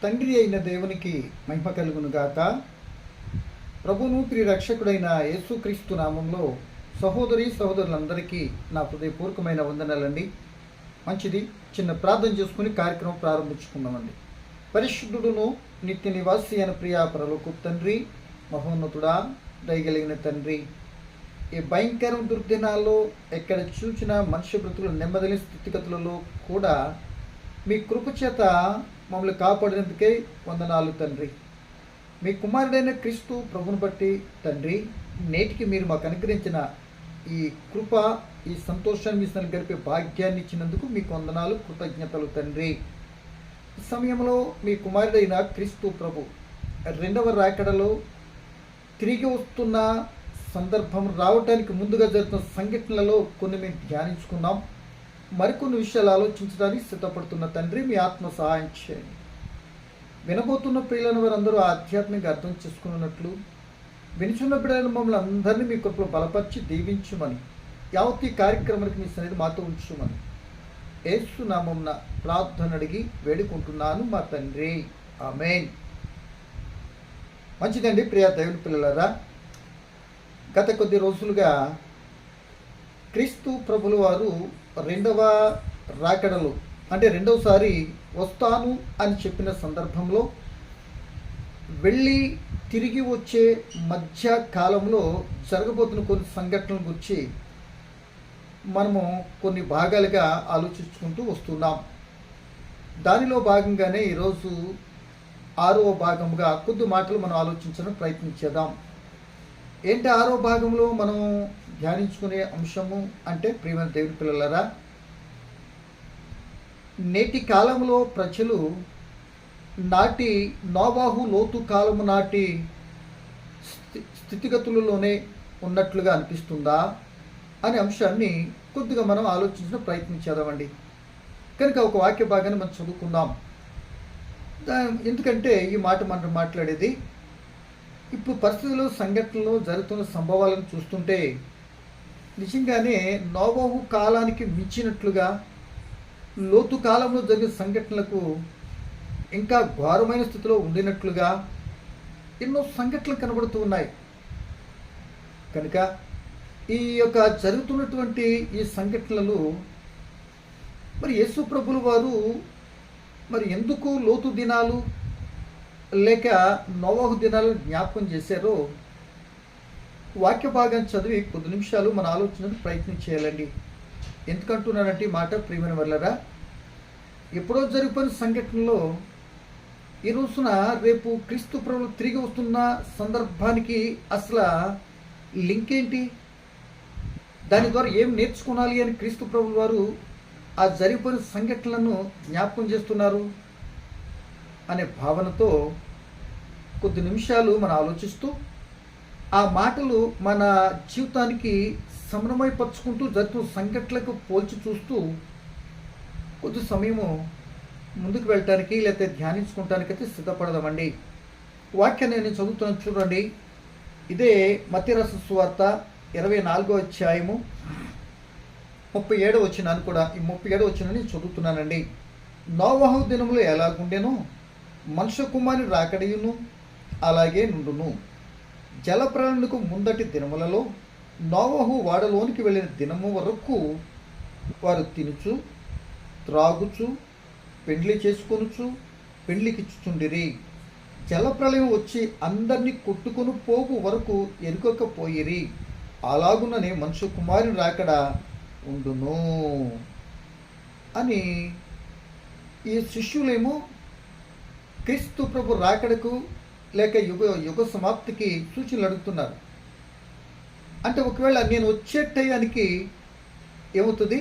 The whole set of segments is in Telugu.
తండ్రి అయిన దేవునికి మహిమ కలుగును గాక. ప్రభువును ప్రియ రక్షకుడైన యేసుక్రీస్తు నామంలో సహోదరి సహోదరులందరికీ నా హృదయపూర్వకమైన వందనాలండి. మంచిది, చిన్న ప్రార్థన చేసుకుని కార్యక్రమం ప్రారంభించుకుందామండి. పరిశుద్ధుడును నిత్య నివాసి అయిన ప్రియ పరలోకపు తండ్రి, మహోన్నతుడా, దయగలిగిన తండ్రి, ఈ భయంకర దుర్దినాల్లో ఎక్కడ చూసిన మనుష్య బ్రతుకుల నెమ్మదిని స్థితిగతులలో కూడా మీ కృపచేత మమ్మల్ని కాపాడినందుకే వందనాలు తండ్రి. మీ కుమారుడైన క్రీస్తు ప్రభుని బట్టి తండ్రి, నేటికి మీరు మాకు అనుగ్రహించిన ఈ కృప, ఈ సంతోషాన్ని మీ గడిపే భాగ్యాన్ని ఇచ్చినందుకు మీకు వందనాలు, కృతజ్ఞతలు తండ్రి. ఈ సమయంలో మీ కుమారుడైన క్రీస్తు ప్రభు రెండవ రాకడలో తిరిగి వస్తున్న సందర్భం రావటానికి ముందుగా జరుగుతున్న సంఘటనలలో కొన్ని మేము ధ్యానించుకున్నాం. మరికొన్ని విషయాలు ఆలోచించడానికి సిద్ధపడుతున్న తండ్రి, మీ ఆత్మ సహాయం చేయండి. వినబోతున్న ప్రియులను వారందరూ ఆధ్యాత్మిక అర్థం చేసుకున్నట్లు, వినిచున్న బిడ్డలను మమ్మల్ని అందరినీ మీ కృపలో బలపరిచి దీవించుమని, యావత్ ఈ కార్యక్రమానికి మీ సన్నిధి మాతో ఉంచుమని యేసు నామమున ప్రార్థన అడిగి వేడుకుంటున్నాను మా తండ్రి, ఆమేన్. మంచిదండి ప్రియ దేవుని పిల్లలారా, గత కొద్ది రోజులుగా క్రీస్తు ప్రభుల వారు రెండవ రాకడలో, అంటే రెండవసారి వస్తాను అని చెప్పిన సందర్భంలో వెళ్ళి తిరిగి వచ్చే మధ్య కాలంలో జరగబోతున్న కొన్ని సంఘటనల గురించి మనము కొన్ని భాగాలుగా ఆలోచించుకుంటూ వస్తున్నాం. దానిలో భాగంగానే ఈరోజు 6వ భాగంగా కొద్ది మాటలు మనం ఆలోచించడం ప్రయత్నించేద్దాం. ఏంటి 6వ భాగంలో మనం ధ్యానించుకునే అంశము అంటే, ప్రియమైన దేవుని పిల్లలారా, నేటి కాలంలో ప్రజలు నాటి నోవాహు లోతు కాలము నాటి స్థితిగతులలోనే ఉన్నట్లుగా అనిపిస్తుందా అనే అంశాన్ని కొద్దిగా మనం ఆలోచించడం ప్రయత్నించేద్దామండి. కనుక ఒక వాక్య భాగాన్ని మనం చదువుకుందాం. ఎందుకంటే ఈ మాట మనం మాట్లాడేది ఇప్పుడు పరిస్థితుల్లో, సంఘటనలో జరుగుతున్న సంభవాలను చూస్తుంటే నిజంగానే నోవాహు కాలానికి మించినట్లుగా లోతు కాలంలో జరిగిన సంఘటనలకు ఇంకా ఘోరమైన స్థితిలో ఉండినట్లుగా ఎన్నో సంఘటనలు కనబడుతూ ఉన్నాయి. కనుక ఈ యొక్క జరుగుతున్నటువంటి ఈ సంఘటనలు మరి యేసు ప్రభుల వారు మరి ఎందుకు లోతు దినాలు లేక నోవాహు దినాలను జ్ఞాపకం చేశారో వాక్య భాగాన్ని చదివి కొద్ది నిమిషాలు మన ఆలోచనకు ప్రయత్నం చేయాలండి. ఎందుకంటున్నానంటే ఈ మాట, ప్రియమైన వాళ్ళరా, ఎప్పుడో జరిగిపోయిన సంఘటనలో ఈ రోజున రేపు క్రీస్తు ప్రభువు తిరిగి వస్తున్న సందర్భానికి అసలు లింక్ ఏంటి, దాని ద్వారా ఏం నేర్చుకోవాలి అని క్రీస్తు ప్రభువు వారు ఆ జరిగిపోయిన సంఘటనలను జ్ఞాపకం చేస్తున్నారు అనే భావనతో కొద్ది నిమిషాలు మనం ఆలోచిస్తూ ఆ మాటలు మన జీవితానికి సమన్వయపరుచుకుంటూ జరుగుతున్న సంఘటనలకు పోల్చి చూస్తూ కొద్ది సమయము ముందుకు వెళ్ళటానికి లేకపోతే ధ్యానించుకోవటానికైతే సిద్ధపడదామండి. వాక్యాన్ని నేను చదువుతున్నాను, చూడండి. ఇదే మత్తయి రాసిన సువార్త 24వ అధ్యాయము 37వ వచనాన్ని కూడా, ఈ 37వ వచనాన్ని నేను చదువుతున్నానండి. నోవాహు దినములు ఎలాగుండెనో మనుష్య కుమారుని రాకడయును అలాగే నుండును. జలప్రళయమునకు ముందటి దినములలో నోవాహు వాడలోనికి వెళ్ళిన దినము వరకు వారు తినుచు త్రాగుచు పెండ్లి చేసుకొనుచు పెండ్లికిచ్చుచుండిరి. జలప్రళయం వచ్చి అందరినీ కొట్టుకొని పోగు వరకు ఎరుకకపోయిరి. అలాగుననే మనుష్య కుమారుని రాకడ ఉండును అని ఈ శిష్యులేమో క్రీస్తు ప్రభు రాకడకు లేక యుగ సమాప్తికి సూచనలు అడుగుతున్నారు. అంటే ఒకవేళ నేను వచ్చే టయానికి ఏమవుతుంది,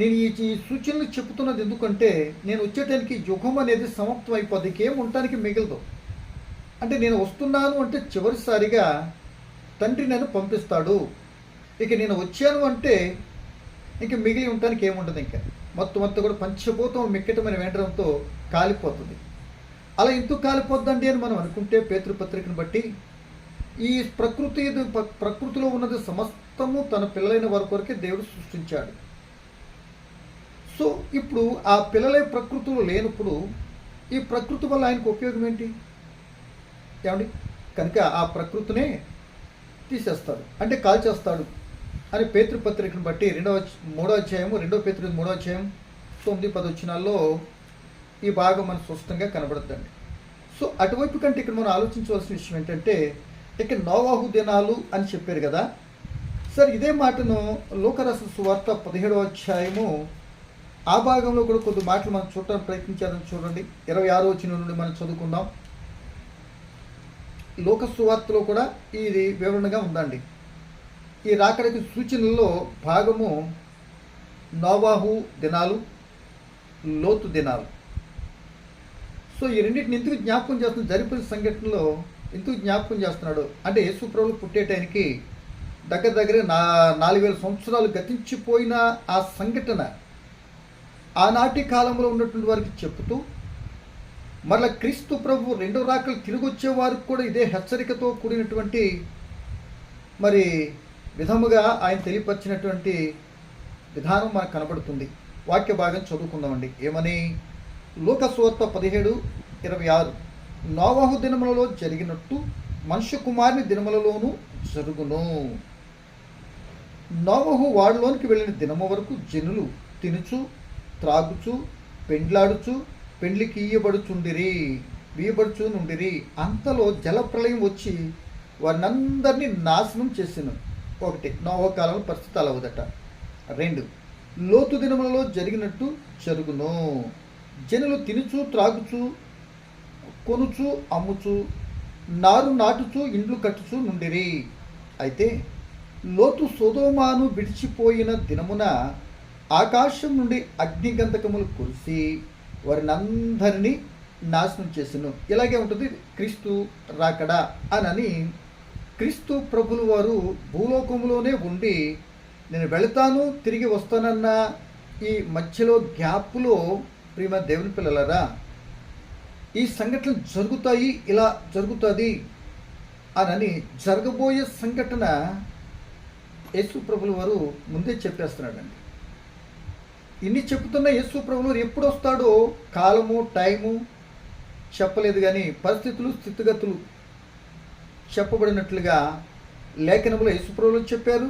నేను ఈ సూచనలు చెప్తున్నది ఎందుకంటే నేను వచ్చేటానికి యుగం అనేది సమాప్తం అయిపోద్ది, ఇంకేం ఉండటానికి మిగలదు. అంటే నేను వస్తున్నాను అంటే చివరిసారిగా తండ్రి నన్ను పంపిస్తాడు. ఇక నేను వచ్చాను అంటే ఇంక మిగిలి ఉండటానికి ఏముండదు. ఇంకా మొత్తం కూడా పంచభూతం మిక్కటమైన వెంటడంతో కాలిపోతుంది. అలా ఎందుకు కాలిపోద్దండి అని మనం అనుకుంటే, పేతురు పత్రికను బట్టి ఈ ప్రకృతిలో ఉన్నది సమస్తము తన పిల్లలైన వారి కొరకే దేవుడు సృష్టించాడు. సో ఇప్పుడు ఆ పిల్లలే ప్రకృతిలో లేనప్పుడు ఈ ప్రకృతి వల్ల ఆయనకు ఉపయోగం ఏంటి? ఏమండి? కనుక ఆ ప్రకృతినే తీసేస్తాడు, అంటే కాల్చేస్తాడు అని పేతురు పత్రికను బట్టి 3వ అధ్యాయము 2 పేతురు 3వ అధ్యాయం 9-10 వచనాల్లో ఈ భాగం మనకు స్పష్టంగా కనబడుతుంది. సో అటువైపు కంటే ఇక్కడ మనం ఆలోచించవలసిన విషయం ఏంటంటే, ఇక్కడ నోవాహు దినాలు అని చెప్పారు కదా. సరే, ఇదే మాటను లూకా రాసిన సువార్త 17వ అధ్యాయము ఆ భాగంలో కూడా కొద్ది మాటలు మనం చూడటానికి ప్రయత్నించాలని చూడండి. 26వ వచనం నుండి మనం చదువుకుందాం. లూకా సువార్తలో కూడా ఇది వివరణగా ఉందండి. ఈ రాకడికి సూచనల్లో భాగము నోవాహు దినాలు, లోతు దినాలు. సో ఈ రెండింటిని ఎందుకు జ్ఞాపకం చేస్తున్నాడు? జరిపిన సంఘటనలో ఎందుకు జ్ఞాపకం చేస్తున్నాడు అంటే, యేసు ప్రభువు పుట్టేటానికి దగ్గర 4000 సంవత్సరాలు గతించిపోయిన ఆ సంఘటన ఆనాటి కాలంలో ఉన్నటువంటి వారికి చెప్తూ, మరలా క్రీస్తు ప్రభు రెండో రాకలు తిరిగి వచ్చే వారికి కూడా ఇదే హెచ్చరికతో కూడినటువంటి మరి విధముగా ఆయన తెలియపరిచినటువంటి విధానం మనకు కనబడుతుంది. వాక్య భాగం చదువుకుందామండి. ఏమని? లూకా సువార్త 17:26 నోవాహు దినములలో జరిగినట్టు మనుష్య కుమారుని దినములలోనూ జరుగును. నోవాహు వాడిలోనికి వెళ్ళిన దినము వరకు జనులు తినుచు త్రాగుచు పెండ్లాడుచు పెండ్లికి వీయబడుచు నుండిరి. అంతలో జలప్రలయం వచ్చి వారినందరినీ నాశనం చేసిన. 1 నోవహు కాలంలో పరిస్థితి అలా అవుదట. 2 లోతు దినములలో జరిగినట్టు జరుగును. జనులు తినుచు త్రాగుచు కొనుచు అమ్ముచు నారు నాటుచు ఇండ్లు కట్టుచు నుండిరి. అయితే లోతు సొదొమను విడిచిపోయిన దినమున ఆకాశం నుండి అగ్నిగంధకములు కురిసి వారినందరినీ నాశనం చేసెను. ఇలాగే ఉంటుంది క్రీస్తు రాకడా అని. క్రీస్తు ప్రభులు వారు భూలోకంలోనే ఉండి నేను వెళతాను తిరిగి వస్తానన్న ఈ మధ్యలో గ్యాప్లో ప్రియమైన దేవుని పిల్లలారా, ఈ సంఘటనలు జరుగుతాయి, ఇలా జరుగుతుంది అని జరగబోయే సంఘటన యేసు ప్రభుల వారు ముందే చెప్పేస్తున్నాడండి. ఇన్ని చెప్తున్న యేసు ప్రభులు వారు ఎప్పుడు వస్తాడో కాలము టైము చెప్పలేదు, కానీ పరిస్థితులు స్థితిగతులు చెప్పబడినట్లుగా లేఖనములో యేసు ప్రభులు చెప్పారు.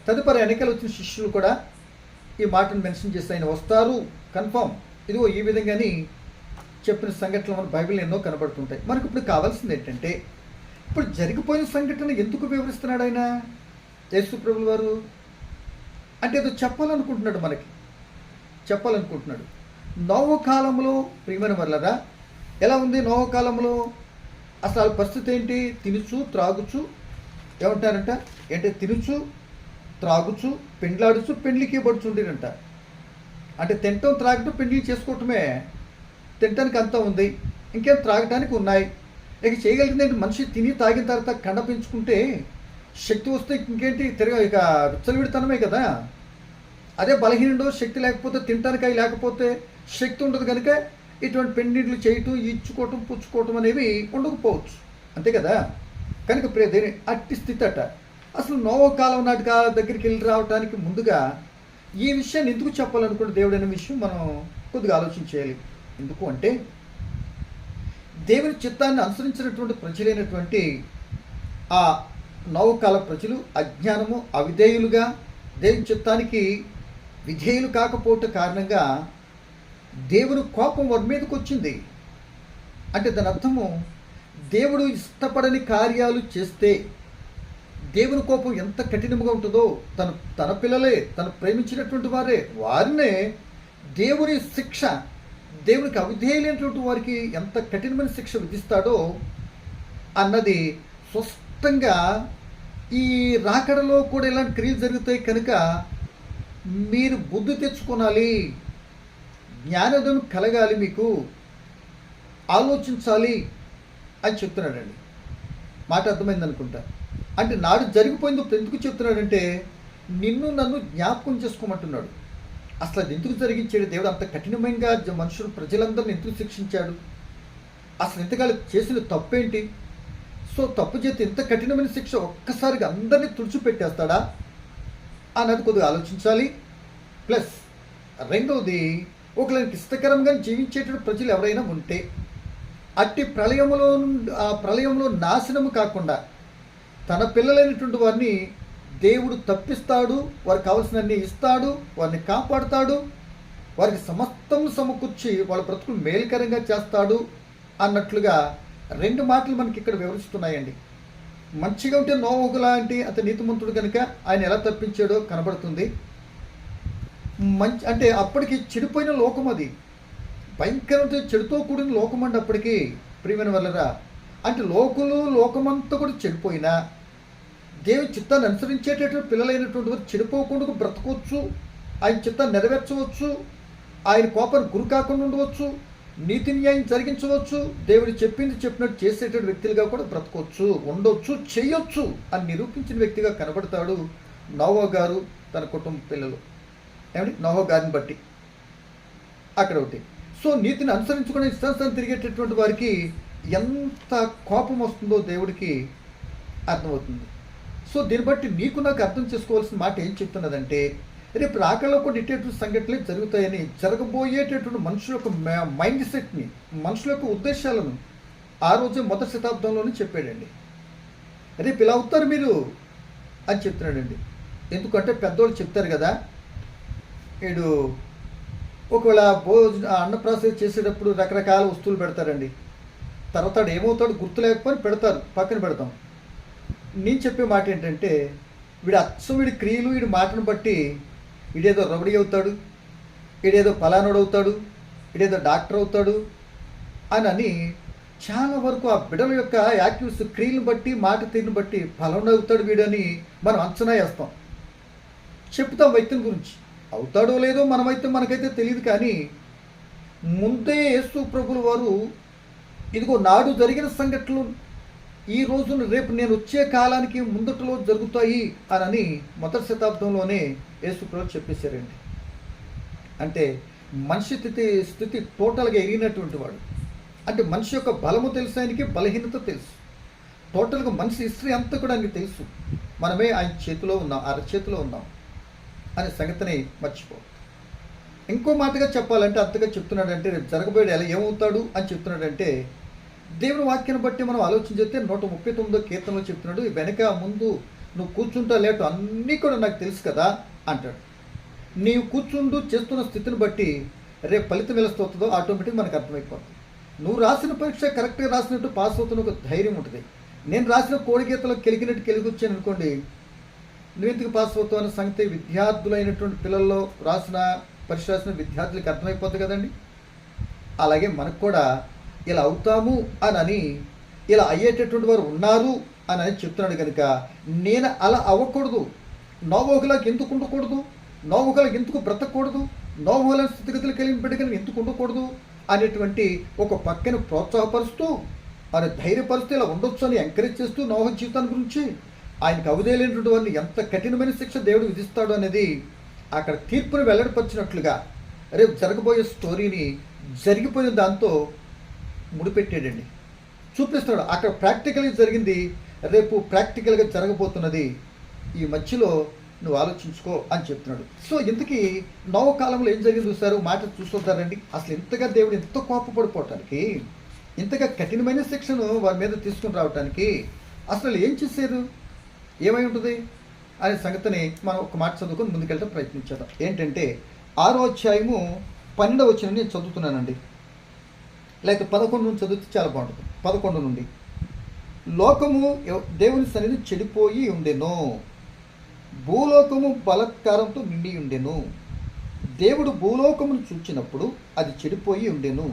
తదుపరి ఎన్నికలు వచ్చిన శిష్యులు కూడా ఈ మాటను మెన్షన్ చేసి ఆయన వస్తారు కన్ఫామ్, ఇదిగో ఈ విధంగాని చెప్పిన సంఘటనలు మన బైబిల్ ఎన్నో కనబడుతుంటాయి. మనకు ఇప్పుడు కావాల్సింది ఏంటంటే, ఇప్పుడు జరిగిపోయిన సంఘటన ఎందుకు వివరిస్తున్నాడు ఆయన యేసు ప్రభుల వారు అంటే ఏదో చెప్పాలనుకుంటున్నాడు, మనకి చెప్పాలనుకుంటున్నాడు. నోవహు కాలంలో ప్రియమైన వర్లరా ఎలా ఉంది? నోవహు కాలంలో అసలు పరిస్థితి ఏంటి? తినుచు త్రాగుచు ఏమంటారంట ఏంటి? తినుచు త్రాగుచు పెండ్లాడుచు పెండ్లికి పడుచుండేనంట. అంటే తింటం త్రాగటం పెండ్లి చేసుకోవటమే. తినటానికి అంతా ఉంది, ఇంకేం త్రాగటానికి ఉన్నాయి. ఇక చేయగలిగింది ఏంటి? మనిషి తిని తాగిన తర్వాత కండ పెంచుకుంటే శక్తి వస్తే ఇంకేంటి ఇక విచ్చలవిడితనమే కదా. అదే బలహీనుడో శక్తి లేకపోతే తినటానికి అవి లేకపోతే శక్తి ఉండదు, కనుక ఇటువంటి పెండిళ్ళు చేయటం ఇచ్చుకోవటం పుచ్చుకోవటం అనేవి ఉండకపోవచ్చు, అంతే కదా. కనుక దేని అట్టి స్థితి అట. అసలు నోవహు కాలం నాటి దగ్గరికి వెళ్ళి రావడానికి ముందుగా ఈ విషయాన్ని ఎందుకు చెప్పాలనుకుంటే దేవుడు అనే విషయం మనం కొద్దిగా ఆలోచించేయాలి. ఎందుకు అంటే, దేవుని చిత్తాన్ని అనుసరించినటువంటి ప్రజలైనటువంటి ఆ నోవహు కాల ప్రజలు అజ్ఞానము అవిధేయులుగా దేవుని చిత్తానికి విధేయులు కాకపోవటం కారణంగా దేవుని కోపం వారి మీదకి వచ్చింది. అంటే దాని అర్థము, దేవుడు ఇష్టపడని కార్యాలు చేస్తే దేవుని కోపం ఎంత కఠినంగా ఉంటుందో, తన పిల్లలే, తను ప్రేమించినటువంటి వారే, వారినే దేవుని శిక్ష, దేవునికి అవిధేయులైనటువంటి వారికి ఎంత కఠినమైన శిక్ష విధిస్తాడో అన్నది స్పష్టంగా ఈ రాకడలో కూడా ఇలాంటి క్రియలు జరుగుతాయి. కనుక మీరు బుద్ధి తెచ్చుకోవాలి, జ్ఞానోదయం కలగాలి, మీకు ఆలోచించాలి అని చెప్తున్నాడండి. మాట అర్థమైంది అనుకుంటా. అంటే నాడు జరిగిపోయింది ఎందుకు చెప్తున్నాడంటే, నిన్ను నన్ను జ్ఞాపకం చేసుకోమంటున్నాడు. అసలు అది ఎందుకు జరిగించాడు దేవుడు? అంత కఠినంగా మనుషులు ప్రజలందరిని ఎందుకు శిక్షించాడు? అసలు ఇంతకాలం చేసిన తప్పేంటి? సో తప్పు చేస్తే ఇంత కఠినమైన శిక్ష ఒక్కసారిగా అందరినీ తుడిచిపెట్టేస్తాడా అన్నది కొద్దిగా ఆలోచించాలి. ప్లస్ రెండవది, ఒకరికి ఇష్టకరంగా జీవించేటువంటి ప్రజలు ఎవరైనా ఉంటే అట్టి ఆ ప్రళయంలో నాశనము కాకుండా తన పిల్లలైనటువంటి వారిని దేవుడు తప్పిస్తాడు, వారికి కావలసినన్ని ఇస్తాడు, వారిని కాపాడుతాడు, వారికి సమస్తం సమకూర్చి వాళ్ళ బ్రతుకులు మేలుకరంగా చేస్తాడు అన్నట్లుగా రెండు మాటలు మనకి ఇక్కడ వివరిస్తున్నాయండి. మంచిగా ఉంటే నోవహు లాంటి అతని నీతిమంతుడు కనుక ఆయన ఎలా తప్పించాడో కనబడుతుంది. అంటే అప్పటికి చెడిపోయిన లోకం, అది భయంకరంతో చెడుతో కూడిన లోకం అండి అప్పటికి. ప్రియమైన వల్లరా, అంటే లోకమంతా కూడా చెడిపోయినా దేవుని చిత్తాన్ని అనుసరించేటటువంటి పిల్లలైనటువంటి వారు చెడిపోకుండా బ్రతకవచ్చు, ఆయన చిత్తాన్ని నెరవేర్చవచ్చు, ఆయన కోపాన్ని గురి కాకుండా ఉండవచ్చు, నీతి న్యాయం జరిగించవచ్చు, దేవుడు చెప్పినట్టు చేసేటువంటి వ్యక్తులుగా కూడా బ్రతకవచ్చు, ఉండొచ్చు, చేయొచ్చు అని నిరూపించిన వ్యక్తిగా కనబడతాడు నోవహు గారు, తన కుటుంబ పిల్లలు. ఏమండి, నోవహు గారిని బట్టి అక్కడ ఒకటి. సో నీతిని అనుసరించుకునే ఇష్టానుసారం తిరిగేటటువంటి వారికి ఎంత కోపం వస్తుందో దేవుడికి అర్థమవుతుంది. సో దీన్ని బట్టి నీకు నాకు అర్థం చేసుకోవాల్సిన మాట ఏం చెప్తున్నదంటే, రేపు రాకల్లో కూడా ఇటువంటి సంఘటనలు జరుగుతాయని, జరగబోయేటటువంటి మనుషుల యొక్క మైండ్ సెట్ని, మనుషుల యొక్క ఉద్దేశాలను ఆ రోజే మొదటి శతాబ్దంలోనే చెప్పాడండి. రేపు ఇలా అవుతారు మీరు అని చెప్తున్నాడండి. ఎందుకంటే పెద్దోళ్ళు చెప్తారు కదా, వీడు ఒకవేళ అన్నప్రాసన చేసేటప్పుడు రకరకాల వస్తువులు పెడతారండి. తర్వాత ఏమవుతాడు గుర్తు లేకపోతే పెడతారు, పక్కన పెడతాం. నేను చెప్పే మాట ఏంటంటే, వీడి క్రియలు, వీడి మాటను బట్టి వీడేదో రౌడీ అవుతాడు, వీడేదో ఫలానోడు అవుతాడు, వీడేదో డాక్టర్ అవుతాడు అని చాలా వరకు ఆ బిడ్డల యొక్క యాక్టివ్స్ క్రియలను బట్టి, మాట తీరుని బట్టి ఫలానా అవుతాడు వీడని మనం అంచనా వేస్తాం, చెప్తాం వ్యక్తిని గురించి. అవుతాడో లేదో మనకైతే తెలియదు. కానీ ముందే యేసు ప్రభుల వారు ఇదిగో నాడు జరిగిన సంఘటనలు ఈ రోజున రేపు నేను వచ్చే కాలానికి ముందటలో జరుగుతాయి అని మొదటి శతాబ్దంలోనే యేసు ప్రభు చెప్పేశారండి. అంటే మనిషి స్థితి టోటల్గా ఎరిగినటువంటి వాడు. అంటే మనిషి యొక్క బలము తెలుసు, ఆయనకి బలహీనత తెలుసు. టోటల్గా మనిషి హిస్టరీ అంతా కూడా ఆయనకి తెలుసు. మనమే ఆయన చేతిలో ఉన్నాం, అరచేతిలో ఉన్నాం అనే సంగతిని మర్చిపో. ఇంకో మాటగా చెప్పాలంటే అంతగా చెప్తున్నాడంటే, రేపు జరగబోయేది ఎలా ఏమవుతాడు అని చెప్తున్నాడంటే, దేవుని వాక్యాన్ని బట్టి మనం ఆలోచన చేస్తే 139వ కీర్తనలో చెప్తున్నాడు, వెనక ముందు నువ్వు కూర్చుంటా లేటు అన్నీ కూడా నాకు తెలుసు కదా అంటాడు. నీవు కూర్చుంటూ చేస్తున్న స్థితిని బట్టి రేపు ఫలితం ఎలా వస్తుందో ఆటోమేటిక్ మనకు అర్థమైపోతుంది. నువ్వు రాసిన పరీక్ష కరెక్ట్గా రాసినట్టు పాస్ అవుతున్న ఒక ధైర్యం ఉంటుంది. నేను రాసిన కోడి గీతలో కెలిగినట్టు వచ్చాను అనుకోండి, నువ్వు ఎందుకు పాస్ అవుతావు అనే సంగతి విద్యార్థులైనటువంటి పిల్లల్లో పరీక్ష రాసిన విద్యార్థులకి అర్థమైపోతుంది కదండి. అలాగే మనకు కూడా ఇలా అవుతాము అని, ఇలా అయ్యేటటువంటి వారు ఉన్నారు అని చెప్తున్నాడు కనుక నేను అలా అవ్వకూడదు, నోవహులాగా ఎందుకు ఉండకూడదు, నోవహులాగా ఎందుకు బ్రతకూడదు, నోవహుల స్థితిగతులు కలిగిన బిడ్డగా ఎందుకు ఉండకూడదు అనేటువంటి ఒక పక్కన ప్రోత్సాహపరుస్తూ, ఆయన ధైర్యపరుస్తూ ఇలా ఉండొచ్చు అని ఎంకరేజ్ చేస్తూ నోవహు జీవితాన్ని గురించి, ఆయనకు అవధేయలేనటువంటి వారిని ఎంత కఠినమైన శిక్ష దేవుడు విధిస్తాడు అనేది అక్కడ తీర్పుని వెల్లడిపరిచినట్లుగా రేపు జరగబోయే స్టోరీని జరిగిపోయిన దాంతో ముడిపెట్టాడండి, చూపిస్తున్నాడు. అక్కడ ప్రాక్టికల్గా జరిగింది, రేపు ప్రాక్టికల్గా జరగబోతున్నది, ఈ మధ్యలో నువ్వు ఆలోచించుకో అని చెప్తున్నాడు. సో ఇంతకీ నోవహు కాలంలో ఏం జరిగింది చూస్తారు, మాట చూస్తుంటారండి. అసలు ఇంతగా దేవుడు ఎంత కోపపడిపోవటానికి, ఇంతగా కఠినమైన శిక్షను వారి మీద తీసుకుని రావటానికి అసలు ఏం చేశారు, ఏమై ఉంటుంది అనే సంగతిని మనం ఒక మాట చదువుకొని ముందుకెళ్ళడం ప్రయత్నించేద్దాం. ఏంటంటే 6వ అధ్యాయము 12వ వచనం నేను చదువుతున్నానండి, లేకపోతే 11 నుండి చదివితే చాలా బాగుంటుంది. 11 నుండి, లోకము దేవుని సన్నిధి చెడిపోయి ఉండెను, భూలోకము బలత్కారంతో నిండి ఉండెను. దేవుడు భూలోకమును చూచినప్పుడు అది చెడిపోయి ఉండెను,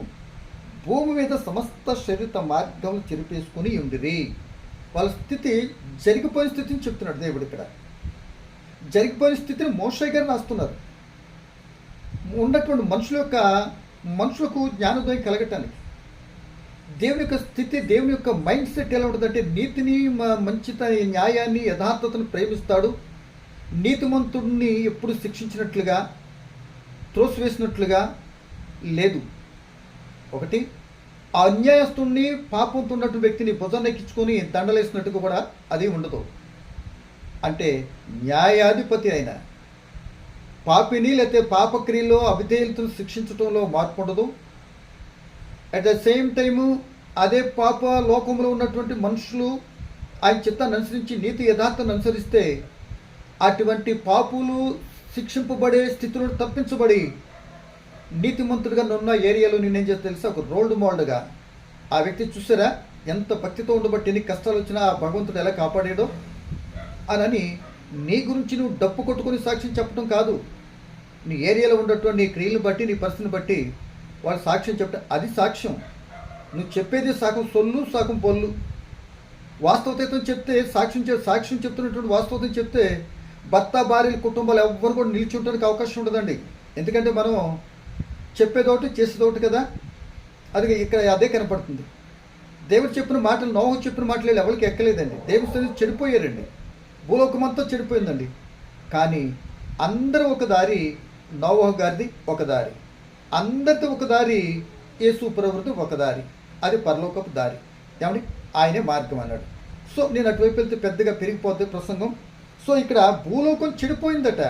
భూమి మీద సమస్త శరీర మార్గములు చెరిపేసుకుని ఉండిరి. వాళ్ళ స్థితి జరిగిపోయిన స్థితిని చెప్తున్నాడు దేవుడు. ఇక్కడ జరిగిపోయిన స్థితిని మోషే గారు రాస్తున్నారు. ఉన్నటువంటి మనుషులకు జ్ఞానోదయం కలగటానికి దేవుని యొక్క స్థితి, దేవుని యొక్క మైండ్ సెట్ ఎలా ఉంటుందంటే, నీతిని, మంచితని, న్యాయాన్ని, యథార్థతను ప్రేమిస్తాడు. నీతిమంతుడిని ఎప్పుడు శిక్షించినట్లుగా, త్రోసివేసినట్లుగా లేదు. ఒకటి, ఆ అన్యాయస్తుడిని, పాపంతో ఉన్నటువంటి వ్యక్తిని భుజాన్ని ఎక్కించుకొని దండలేసినట్టుగా కూడా అది ఉండదు. అంటే న్యాయాధిపతి అయిన పాపిని లేకపోతే పాపక్రియలో అవిధేయులతో శిక్షించడంలో మార్పు ఉండదు. అట్ ద సేమ్ టైము అదే పాప లోకంలో ఉన్నటువంటి మనుషులు ఆయన చిత్తాన్ని అనుసరించి నీతి యథార్థాన్ని అనుసరిస్తే అటువంటి పాపులు శిక్షింపబడే స్థితిలో తప్పించబడి నీతిమంతుడిగా ఉన్న ఏరియాలో నేనేం చేస్తే తెలుసా, ఒక రోల్డ్ మోడల్గా ఆ వ్యక్తి చూసారా ఎంత భక్తితో ఉండబట్టి ఎన్ని కష్టాలు వచ్చినా ఆ భగవంతుడు ఎలా కాపాడాడో అని నీ గురించి నువ్వు డప్పు కొట్టుకొని సాక్ష్యం చెప్పడం కాదు. నీ ఏరియాలో ఉన్నటువంటి నీ క్రియలను బట్టి నీ పరిస్థితిని బట్టి వాళ్ళు సాక్ష్యం చెప్పడం, అది సాక్ష్యం. నువ్వు చెప్పేది సగం సొల్లు సగం పొల్లు. వాస్తవతతో చెప్తే సాక్ష్యం చెప్తున్నటువంటి వాస్తవత చెప్తే భర్త భార్యల కుటుంబాలు ఎవ్వరు కూడా నిలిచి ఉండడానికి అవకాశం ఉండదండి. ఎందుకంటే మనం చెప్పేదోటి చేసేదోటి కదా. అది ఇక్కడ అదే కనపడుతుంది. దేవుడు చెప్పిన మాటలు, నోహు చెప్పిన మాటలు ఎవరికి ఎక్కలేదండి. దేవుడు చెడిపోయారండి, భూలోకమంతా చెడిపోయిందండి. కానీ అందరూ ఒక దారి, నోవహు గారిది ఒక దారి, అందరితో ఒక దారి, యేసు ప్రభువుది ఒక దారి, అది పరలోకపు దారి. ఏమండి, ఆయనే మార్గం అన్నాడు. సో నేను అటువైపు వెళ్తే పెద్దగా పెరిగిపోతే ప్రసంగం. సో ఇక్కడ భూలోకం చెడిపోయిందట,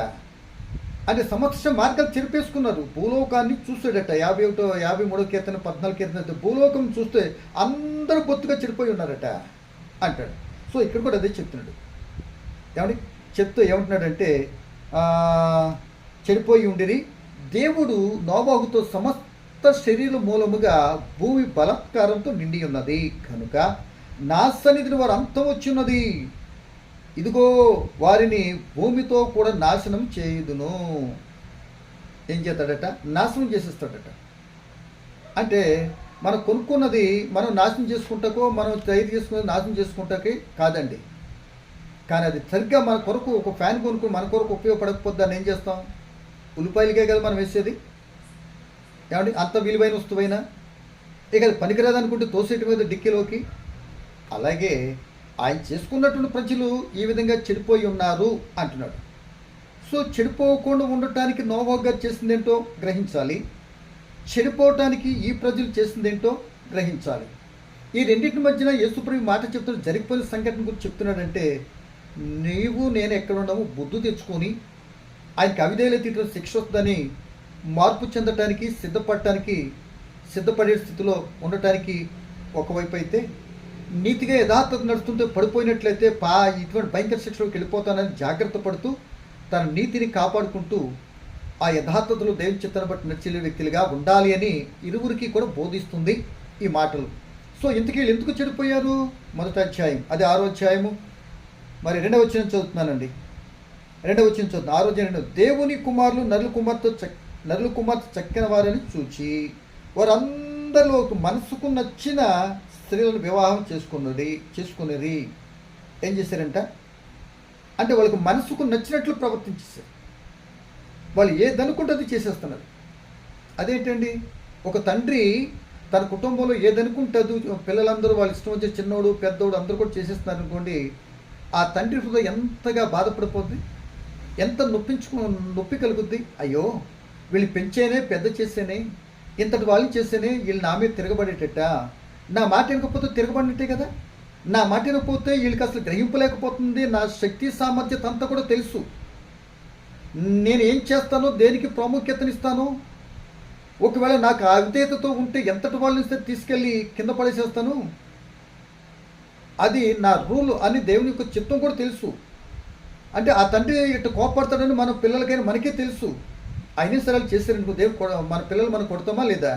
అంటే సమస్య మార్గాలు చెరిపేసుకున్నారు. భూలోకాన్ని చూసాడట. 53వ కీర్తన 14వ కీర్తన, భూలోకం చూస్తే అందరూ బొత్తుగా చెడిపోయి ఉన్నారట అంటాడు. సో ఇక్కడ కూడా అదే చెప్తున్నాడు. ఏమండి చెప్తూ ఏమంటున్నాడంటే చెడిపోయి ఉండిరి, దేవుడు నోవాహుతో సమస్త శరీర మూలముగా భూమి బలాత్కారంతో నిండి ఉన్నది కనుక నా సన్నిధిని వారు అంతం వచ్చి ఉన్నది, ఇదిగో వారిని భూమితో కూడా నాశనం చేయుదును. ఏం చేస్తాడట, నాశనం చేసేస్తాడట. అంటే మనం కొనుక్కున్నది మనం నాశనం చేసుకుంటాకో, మనం తయారు చేసుకున్నది నాశనం చేసుకుంటాకే కాదండి. కానీ అది సరిగ్గా మన కొరకు ఒక ఫ్యాన్ కొనుక్కుని మన కొరకు ఉపయోగపడకపోతే దాన్ని ఏం చేస్తాం, ఉల్లిపాయలకే కదా మనం వేసేది. ఏమండి, అంత విలువైన వస్తువైనా ఇక అది పనికిరాదనుకుంటే తోసేటి మీద డిక్కీలోకి. అలాగే ఆయన చేసుకున్నటువంటి ప్రజలు ఈ విధంగా చెడిపోయి ఉన్నారు అంటున్నాడు. సో చెడిపోకుండా ఉండటానికి నోవాహు గారు చేసిందేంటో గ్రహించాలి, చెడిపోవటానికి ఈ ప్రజలు చేసిందేంటో గ్రహించాలి. ఈ రెండింటి మధ్యన యేసుప్రభు మాట చెప్తున్న జరిగిపోయిన సంఘటన గురించి చెప్తున్నాడంటే, నీవు నేను ఎక్కడ ఉన్నాము బుద్ధి తెచ్చుకొని ఆయనకి అవిధేయుల తీసిన శిక్ష వస్తుందని మార్పు చెందటానికి సిద్ధపడే స్థితిలో ఉండటానికి ఒకవైపు అయితే, నీతిగా యథార్థత నడుస్తుంటే పడిపోయినట్లయితే ఇటువంటి భయంకర శిక్షలోకి వెళ్ళిపోతానని జాగ్రత్త పడుతూ తన నీతిని కాపాడుకుంటూ ఆ యథార్థతలో దేవుని చిత్తాన్ని బట్టి నడిచే వ్యక్తులుగా ఉండాలి అని ఇరువురికి కూడా బోధిస్తుంది ఈ మాటలు. సో ఇంతకీ వీళ్ళు ఎందుకు చెడిపోయారు? మొదటి అధ్యాయం, అది 6వ అధ్యాయము, మరి 2వ వచనం చదువుతున్నానండి. 2వ వచనం చదువుతున్నాను. 6వ అధ్యాయం, దేవుని కుమారులు నరుల కుమార్తె చక్కిన వారని చూచి వారందరిలో మనసుకు నచ్చిన స్త్రీలను వివాహం చేసుకునేది. ఏం చేశారంట అంటే వాళ్ళకి మనసుకు నచ్చినట్లు ప్రవర్తించేశారు. వాళ్ళు ఏదనుకుంటే అది చేసేస్తున్నారు. అదేంటండి, ఒక తండ్రి తన కుటుంబంలో ఏదనుకుంటుంది, పిల్లలందరూ వాళ్ళ ఇష్టం వచ్చే చిన్నోడు పెద్దోడు అందరూ కూడా చేసేస్తున్నారు అనుకోండి, ఆ తండ్రి హృదయం ఎంతగా బాధపడిపోద్ది, ఎంత నొప్పి కలుగుద్ది. అయ్యో వీళ్ళు పెంచేనే పెద్ద చేసేనే, ఇంతటి వాళ్ళు చేసేనే వీళ్ళు నా మీద తిరగబడేటట్ట, నా మాట వినకపోతే తిరగబడినట్టే కదా, నా మాట వినకపోతే వీళ్ళకి అసలు గ్రహింపలేకపోతుంది, నా శక్తి సామర్థ్యత అంతా కూడా తెలుసు, నేను ఏం చేస్తానో దేనికి ప్రాముఖ్యతనిస్తాను, ఒకవేళ నాకు అవిధేయతతో ఉంటే ఎంతటి వాళ్ళని తీసుకెళ్ళి కింద పడేసేస్తాను, అది నా రూల్ అని దేవుని యొక్క చిత్తం కూడా తెలుసు. అంటే ఆ తండ్రి ఇట్లా కోపడతాడని మన పిల్లలకైనా మనకే తెలుసు. అయినా సరే చేశారనుకో దేవుడు మన పిల్లలు మనం కొడతామా లేదా,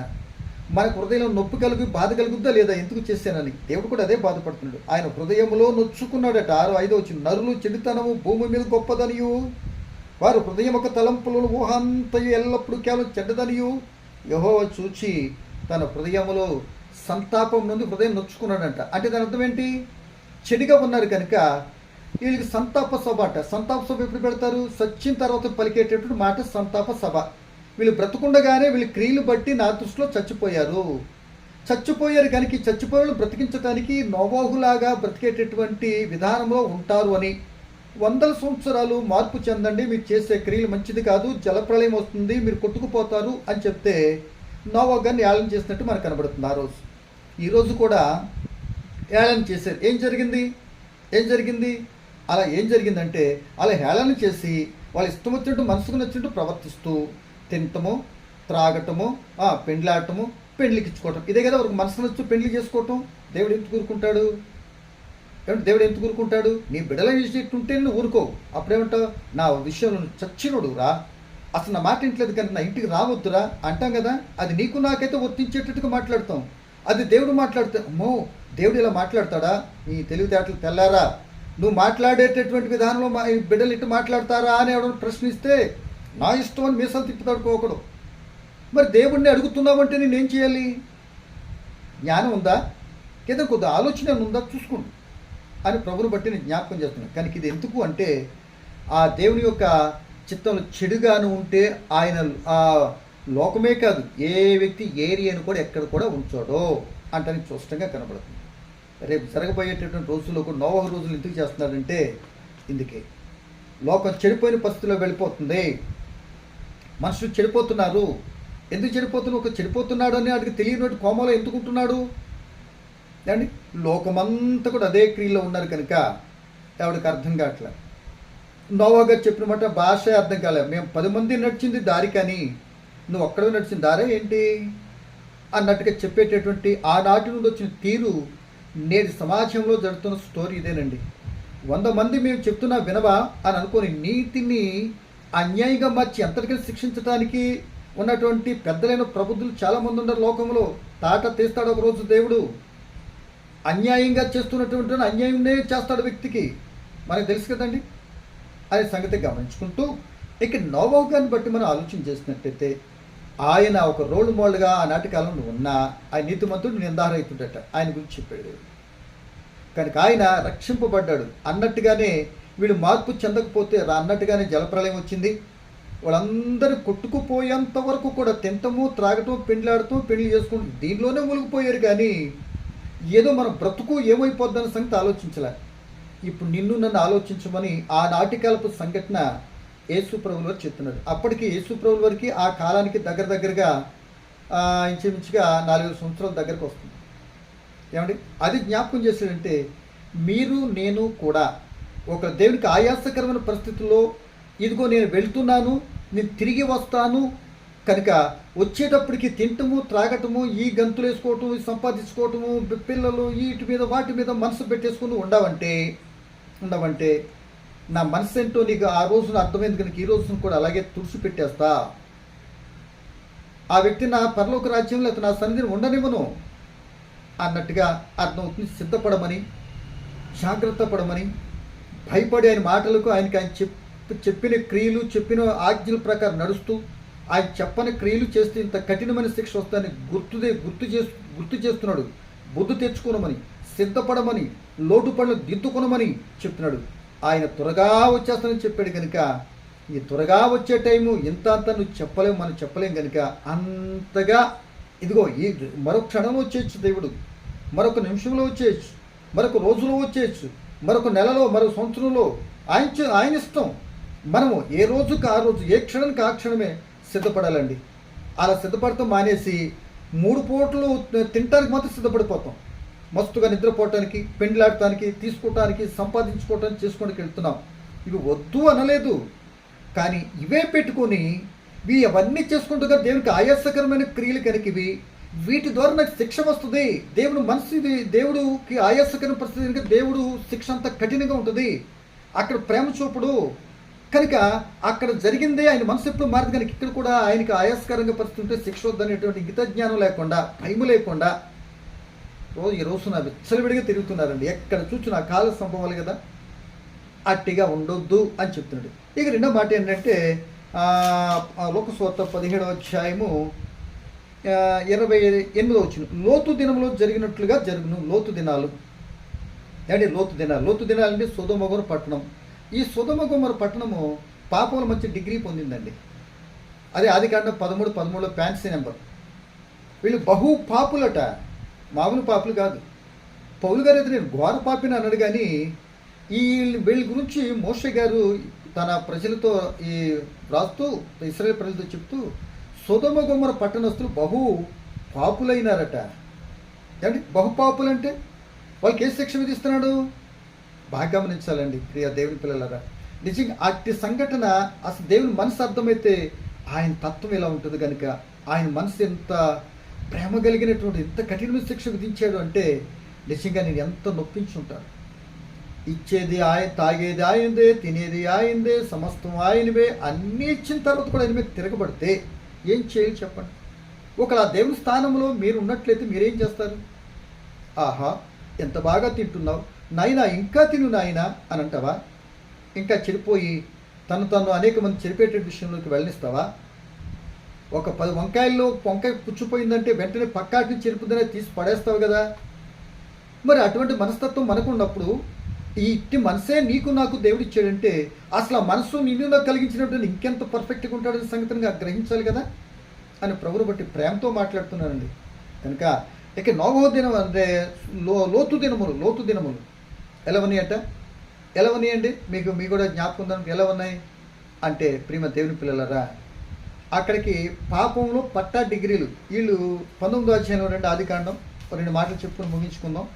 మన హృదయంలో నొప్పి బాధ కలుగుద్దా లేదా, ఎందుకు చేశానని దేవుడు కూడా అదే బాధపడుతున్నాడు. ఆయన హృదయంలో నొచ్చుకున్నాడట. 6:5 వచ్చింది, నరులు చెడుతనము భూమి మీద గొప్పదనియు వారు హృదయం ఒక తలంపులను ఊహంతయు ఎల్లప్పుడూ కేవలం చెడ్డదనియు యెహోవా చూచి తన హృదయములో సంతాపం నుండి హృదయం నొచ్చుకున్నాడంట. అంటే దాని అర్థం ఏంటి, చెడుగా ఉన్నారు కనుక వీళ్ళకి సంతాప సభ అంట. సంతాప సభ ఎప్పుడు పెడతారు, సచ్చిన తర్వాత పలికేటటువంటి మాట సంతాప సభ. వీళ్ళు బ్రతుకుండగానే వీళ్ళ క్రియలు బట్టి నా దృష్టిలో చచ్చిపోయారు కనుక ఈ చచ్చిపోయిన బ్రతికించడానికి నోవాహులాగా బ్రతికేటటువంటి విధానంలో ఉంటారు అని. 100 సంవత్సరాలు మార్పు చెందండి, మీరు చేసే క్రియలు మంచిది కాదు, జలప్రళయం వస్తుంది, మీరు కొట్టుకుపోతారు అని చెప్తే నోవాహు గారిని ఏళన చేసినట్టు మనకు కనబడుతుంది. ఆ రోజు ఈరోజు కూడా ఏళన చేశారు. ఏం జరిగింది అలా ఏం జరిగిందంటే, అలా హేళన చేసి వాళ్ళు ఇష్టం వచ్చినట్టు మనసుకు నచ్చినట్టు ప్రవర్తిస్తూ తినటము, త్రాగటము, పెండ్లాడటము, పెండ్లికి ఇచ్చుకోవటం, ఇదే కదా వారికి మనసుకు నచ్చు పెండ్లి చేసుకోవటం. దేవుడు ఎందుకు ఊరుకుంటాడు? దేవుడు ఎందుకు ఊరుకుంటాడు? నీ బిడ్డల విషయంటుంటే నువ్వు ఊరుకోవు. అప్పుడేమంటావు? నా విషయంలో చచ్చినోడు రా, అసలు నా మాట ఇంట్లేదు కానీ నా ఇంటికి రావద్దురా అంటాం కదా. అది నీకు నాకైతే వర్తించేటట్టుగా మాట్లాడతాం. అది దేవుడు మాట్లాడితే అమ్మో దేవుడు ఇలా మాట్లాడతాడా? నీ తెలివితేటలు తెల్లారా, నువ్వు మాట్లాడేటటువంటి విధానంలో మా బిడ్డలు ఇటు మాట్లాడతారా అని ఎవరైనా ప్రశ్నిస్తే నా ఇష్టం అని మీసాలు తిప్పుతాడు పోకడు. మరి దేవుడిని అడుగుతున్నావంటే నేనేం చేయాలి? జ్ఞానం ఉందా, ఏదో కొద్ది ఆలోచన ఉందా చూసుకోండి అని ప్రభుని బట్టి నేను జ్ఞాపకం చేస్తున్నాను. కానీ ఇది ఎందుకు అంటే ఆ దేవుని యొక్క చిత్తంలో చెడుగాను ఉంటే ఆయన ఆ లోకమే కాదు ఏ వ్యక్తి ఏరియాను కూడా ఎక్కడ కూడా ఉంచాడో అంటానికి స్పష్టంగా కనబడుతుంది. రేపు జరగబోయేటటువంటి రోజుల్లో కూడా నోవహు రోజులు ఎందుకు చేస్తున్నాడంటే ఇందుకే లోకం చెడిపోయిన పరిస్థితిలో వెళ్ళిపోతుంది. మనుషులు చెడిపోతున్నారు. ఎందుకు చెడిపోతున్నారు? ఒక చెడిపోతున్నాడు అని వాడికి తెలియనట్టు కోమలో ఎందుకు ఉంటున్నాడు అండి? లోకమంతా కూడా అదే క్రియలో ఉన్నారు కనుక ఎవరికి అర్థం కావట్లే. నోవహు గారు చెప్పిన మాట భాష అర్థం కాలేదు. మేము 10 మంది నడిచింది దారి కానీ నువ్వు ఒక్కడే నడిచిన దారే ఏంటి అన్నట్టుగా చెప్పేటటువంటి ఆనాటి నుండి వచ్చిన తీరు నేటి సమాజంలో జరుగుతున్న స్టోరీ ఇదేనండి. 100 మంది మేము చెప్తున్నా వినవా అని అనుకొని నీతిని అన్యాయంగా మార్చి ఎంతటికీ శిక్షించడానికి ఉన్నటువంటి పెద్దలైన ప్రబుద్ధులు చాలామంది ఉన్నారు లోకంలో. తాట తీస్తాడు ఒక రోజు దేవుడు. అన్యాయంగా చేస్తున్నటువంటి అన్యాయంనే చేస్తాడు వ్యక్తికి, మనకు తెలుసు కదండి. అనే సంగతి గమనించుకుంటూ ఇక నోవహు గారిని బట్టి మనం ఆలోచన చేసినట్టయితే ఆయన ఒక రోల్ మోడల్గా ఆనాటి కాలంలో ఉన్న ఆయన నీతిమంతుడు నిందారహితుడట ఆయన గురించి చెప్పాడు. కనుక ఆయన రక్షింపబడ్డాడు అన్నట్టుగానే వీడు మార్పు చెందకపోతే అన్నట్టుగానే జలప్రలయం వచ్చింది. వాళ్ళందరూ కొట్టుకుపోయేంత వరకు కూడా తింటము, త్రాగటం, పెళ్లి చేసుకుంటూ దీనిలోనే మునిగిపోయారు. కానీ ఏదో మన బ్రతుకు ఏమైపోద్దన్న సంగతి ఆలోచించలే. ఇప్పుడు నిన్ను నన్ను ఆలోచించమని ఆ నాటికాలపు సంఘటన యేసు ప్రభువుల వారు చెప్తున్నాడు. అప్పటికి యేసు ప్రభువుల వారికి ఆ కాలానికి దగ్గరగా ఇంచుమించుగా 4 సంవత్సరాల దగ్గరకు వస్తుంది. ఏమండి అది జ్ఞాపకం చేశాడంటే మీరు నేను కూడా ఒక దేవునికి ఆయాసకరమైన పరిస్థితుల్లో ఇదిగో నేను వెళ్తున్నాను, నేను తిరిగి వస్తాను కనుక వచ్చేటప్పటికి తింటము, త్రాగటము, ఈ గంతులు వేసుకోవటం, సంపాదించుకోవటము, పిల్లలు వీటి మీద వాటి మీద మనసు పెట్టేసుకుని ఉండవంటే నా మనసు ఏంటో నీకు ఆ రోజున అర్థమైంది కనుక ఈ రోజున కూడా అలాగే తుడిచిపెట్టేస్తా. ఆ వ్యక్తి నా పరలోక రాజ్యంలో నా సన్నిధిని ఉండనివ్వను అన్నట్టుగా అర్థమవుతుంది. సిద్ధపడమని, జాగ్రత్త పడమని, భయపడి ఆయన మాటలకు ఆయన చెప్పిన క్రియలు, చెప్పిన ఆజ్ఞల ప్రకారం నడుస్తూ ఆయన చెప్పని క్రియలు చేస్తే ఇంత కఠినమైన శిక్ష వస్తుందని గుర్తు చేస్తున్నాడు. బుద్ధి తెచ్చుకోనమని, సిద్ధపడమని, లోటు పనులు దిద్దుకొనమని చెప్తున్నాడు. ఆయన త్వరగా వచ్చేస్తానని చెప్పాడు కనుక ఈ త్వరగా వచ్చే టైము ఇంత అంతా నువ్వు చెప్పలేము, మనం చెప్పలేం కనుక అంతగా ఇదిగో ఈ మరొక క్షణంలో వచ్చేయచ్చు దేవుడు, మరొక నిమిషంలో వచ్చేయచ్చు, మరొక రోజులో వచ్చేయచ్చు, మరొక నెలలో, మరొక సంవత్సరంలో. ఆయన ఇష్టం. మనము ఏ రోజుకి ఆ రోజు, ఏ క్షణానికి ఆ క్షణమే సిద్ధపడాలండి. అలా సిద్ధపడతాం మానేసి 3 పూటలు తినటానికి మాత్రం సిద్ధపడిపోతాం. మస్తుగా నిద్రపోవటానికి, పెండ్లాడటానికి, తీసుకోవటానికి, సంపాదించుకోవటానికి, చేసుకోవడానికి వెళ్తున్నాం. ఇవి వద్దు అనలేదు, కానీ ఇవే పెట్టుకొని అవన్నీ చేసుకుంటుగా దేవునికి ఆయాసకరమైన క్రియలు కనుక వీటి ద్వారా నాకు శిక్ష వస్తుంది. దేవుడు మనసు ఇది, దేవుడికి ఆయాసకరమైన పరిస్థితి కనుక దేవుడు శిక్ష అంతా కఠినంగా ఉంటుంది. అక్కడ ప్రేమ చూపుడు కనుక అక్కడ జరిగిందే ఆయన మనసు ఎప్పుడు మారదు కనుక ఇక్కడ కూడా ఆయనకి ఆయాసకరంగా పరిస్థితి ఉంటే శిక్ష వద్దనేటువంటి ఇంగిత జ్ఞానం లేకుండా, భయం లేకుండా ఈ రోజు నా విచ్చలవిడిగా తిరుగుతున్నారండి. ఎక్కడ చూసి నా కాల సంభవాలు కదా, అట్టిగా ఉండొద్దు అని చెప్తున్నాడు. ఇక రెండో మాట ఏంటంటే లోకసువార్త 17వ అధ్యాయము 28వ వచనం, లోతు దినంలో జరిగినట్లుగా జరుగును. లోతు దినాలు అంటే లోతు దినాలు అంటే సొదొమ గొమొర్రా పట్టణం. ఈ సొదొమ గొమొర్రా పట్టణము పాపముల మధ్య డిగ్రీ పొందిందండి. అదే ఆదికాండం 13:13 ఫ్యాన్సీ నెంబర్. వీళ్ళు బహు పాపులట, మామూలు పాపులు కాదు. పౌలు గారు అయితే నేను ఘోర పాపిని అన్నాడు. కానీ వీళ్ళ గురించి మోషే గారు తన ప్రజలతో రాస్తూ ఇశ్రాయేలు ప్రజలతో చెప్తూ సొదొమ గొమొర్రా పట్టణస్తులు బహు పాపులైనారట. ఏమండి బహుపాపులు అంటే వాళ్ళకి ఏ శిక్ష విధిస్తున్నాడు? బాగా గమనించాలండి ప్రియ దేవుని పిల్లలారా. నిజంగా అట్టి సంఘటన అసలు దేవుని మనసు అర్థమైతే ఆయన తత్వం ఎలా ఉంటుంది కనుక, ఆయన మనసు ఎంత ప్రేమ కలిగినటువంటి ఎంత కఠినమైన శిక్ష విధించాడు అంటే నిజంగా నేను ఎంత నొప్పించుంటాను. ఇచ్చేది ఆయన, తాగేది ఆయనదే, తినేది ఆయనదే, సమస్తం ఆయనవే, అన్నీ ఇచ్చిన తర్వాత కూడా ఆయన మీద తిరగబడితే ఏం చేయాలి చెప్పండి? ఒకవేళ ఆ దేవుని స్థానంలో మీరు ఉన్నట్లయితే మీరేం చేస్తారు? ఆహా ఎంత బాగా తింటున్నావు నాయనా, ఇంకా తిను నాయనా అని అంటావా? ఇంకా చెడిపోయి తను అనేక మంది చెడిపేట విషయంలోకి వెళ్ళనిస్తావా? ఒక 10 వంకాయల్లో వంకాయ పుచ్చిపోయిందంటే వెంటనే పక్కాటిని చెరుపుదనే తీసి పడేస్తావు కదా. మరి అటువంటి మనస్తత్వం మనకు ఉన్నప్పుడు ఈ ఇట్టి మనసే నీకు నాకు దేవుడు ఇచ్చాడంటే అసలు ఆ మనసు నిన్ను కలిగించినప్పుడు ఇంకెంత పర్ఫెక్ట్గా ఉంటాడని సంగతిగా గ్రహించాలి కదా అని ప్రభువుని బట్టి ప్రేమతో మాట్లాడుతున్నానండి. కనుక ఇక నోవహు దినం అంటే లోతు దినములు ఎలా ఉన్నాయండి? మీకు కూడా జ్ఞాపకం ఉందని ఎలా ఉన్నాయి అంటే ప్రియమ దేవుని పిల్లలరా, అక్కడికి పాపంలో పట్టా డిగ్రీలు వీళ్ళు 19వ అధ్యాయంలో 2 ఆదికాండం 2 మాటలు చెప్పుకొని ముగించుకుందాం.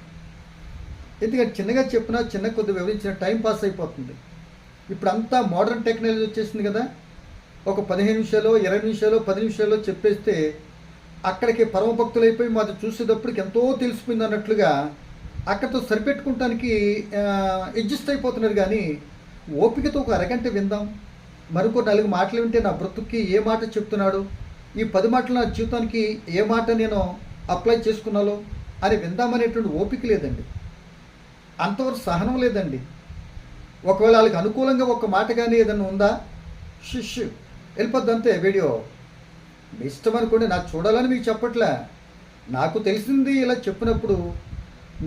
ఎందుకంటే చిన్నగా చెప్పినా చిన్న కొద్ది వివరించిన టైం పాస్ అయిపోతుంది. ఇప్పుడు అంతా మోడర్న్ టెక్నాలజీ వచ్చేసింది కదా. ఒక 15 నిమిషాలు 20 నిమిషాలు 10 నిమిషాల్లో చెప్పేస్తే అక్కడికి పరమభక్తులు అయిపోయి మాది చూసేటప్పటికి ఎంతో తెలిసిపోయింది అన్నట్లుగా అక్కడితో సరిపెట్టుకుంటానికి అడ్జస్ట్ అయిపోతున్నారు. కానీ ఓపికతో ఒక అరగంట విందాం, మరొక 4 మాటలు వింటే నా బ్రతుక్కి ఏ మాట చెప్తున్నాడు, ఈ 10 మాటలు నా జీవితానికి ఏ మాట నేను అప్లై చేసుకున్నాలో అని విందామనేటువంటి ఓపిక లేదండి, అంతవరకు సహనం లేదండి. ఒకవేళ వాళ్ళకి అనుకూలంగా ఒక మాట కానీ ఏదన్నా ఉందా, వెళ్ళిపోద్ది అంతే. వీడియో మీ ఇష్టం అనుకోండి, నాకు చూడాలని మీకు చెప్పట్లే. నాకు తెలిసింది ఇలా చెప్పినప్పుడు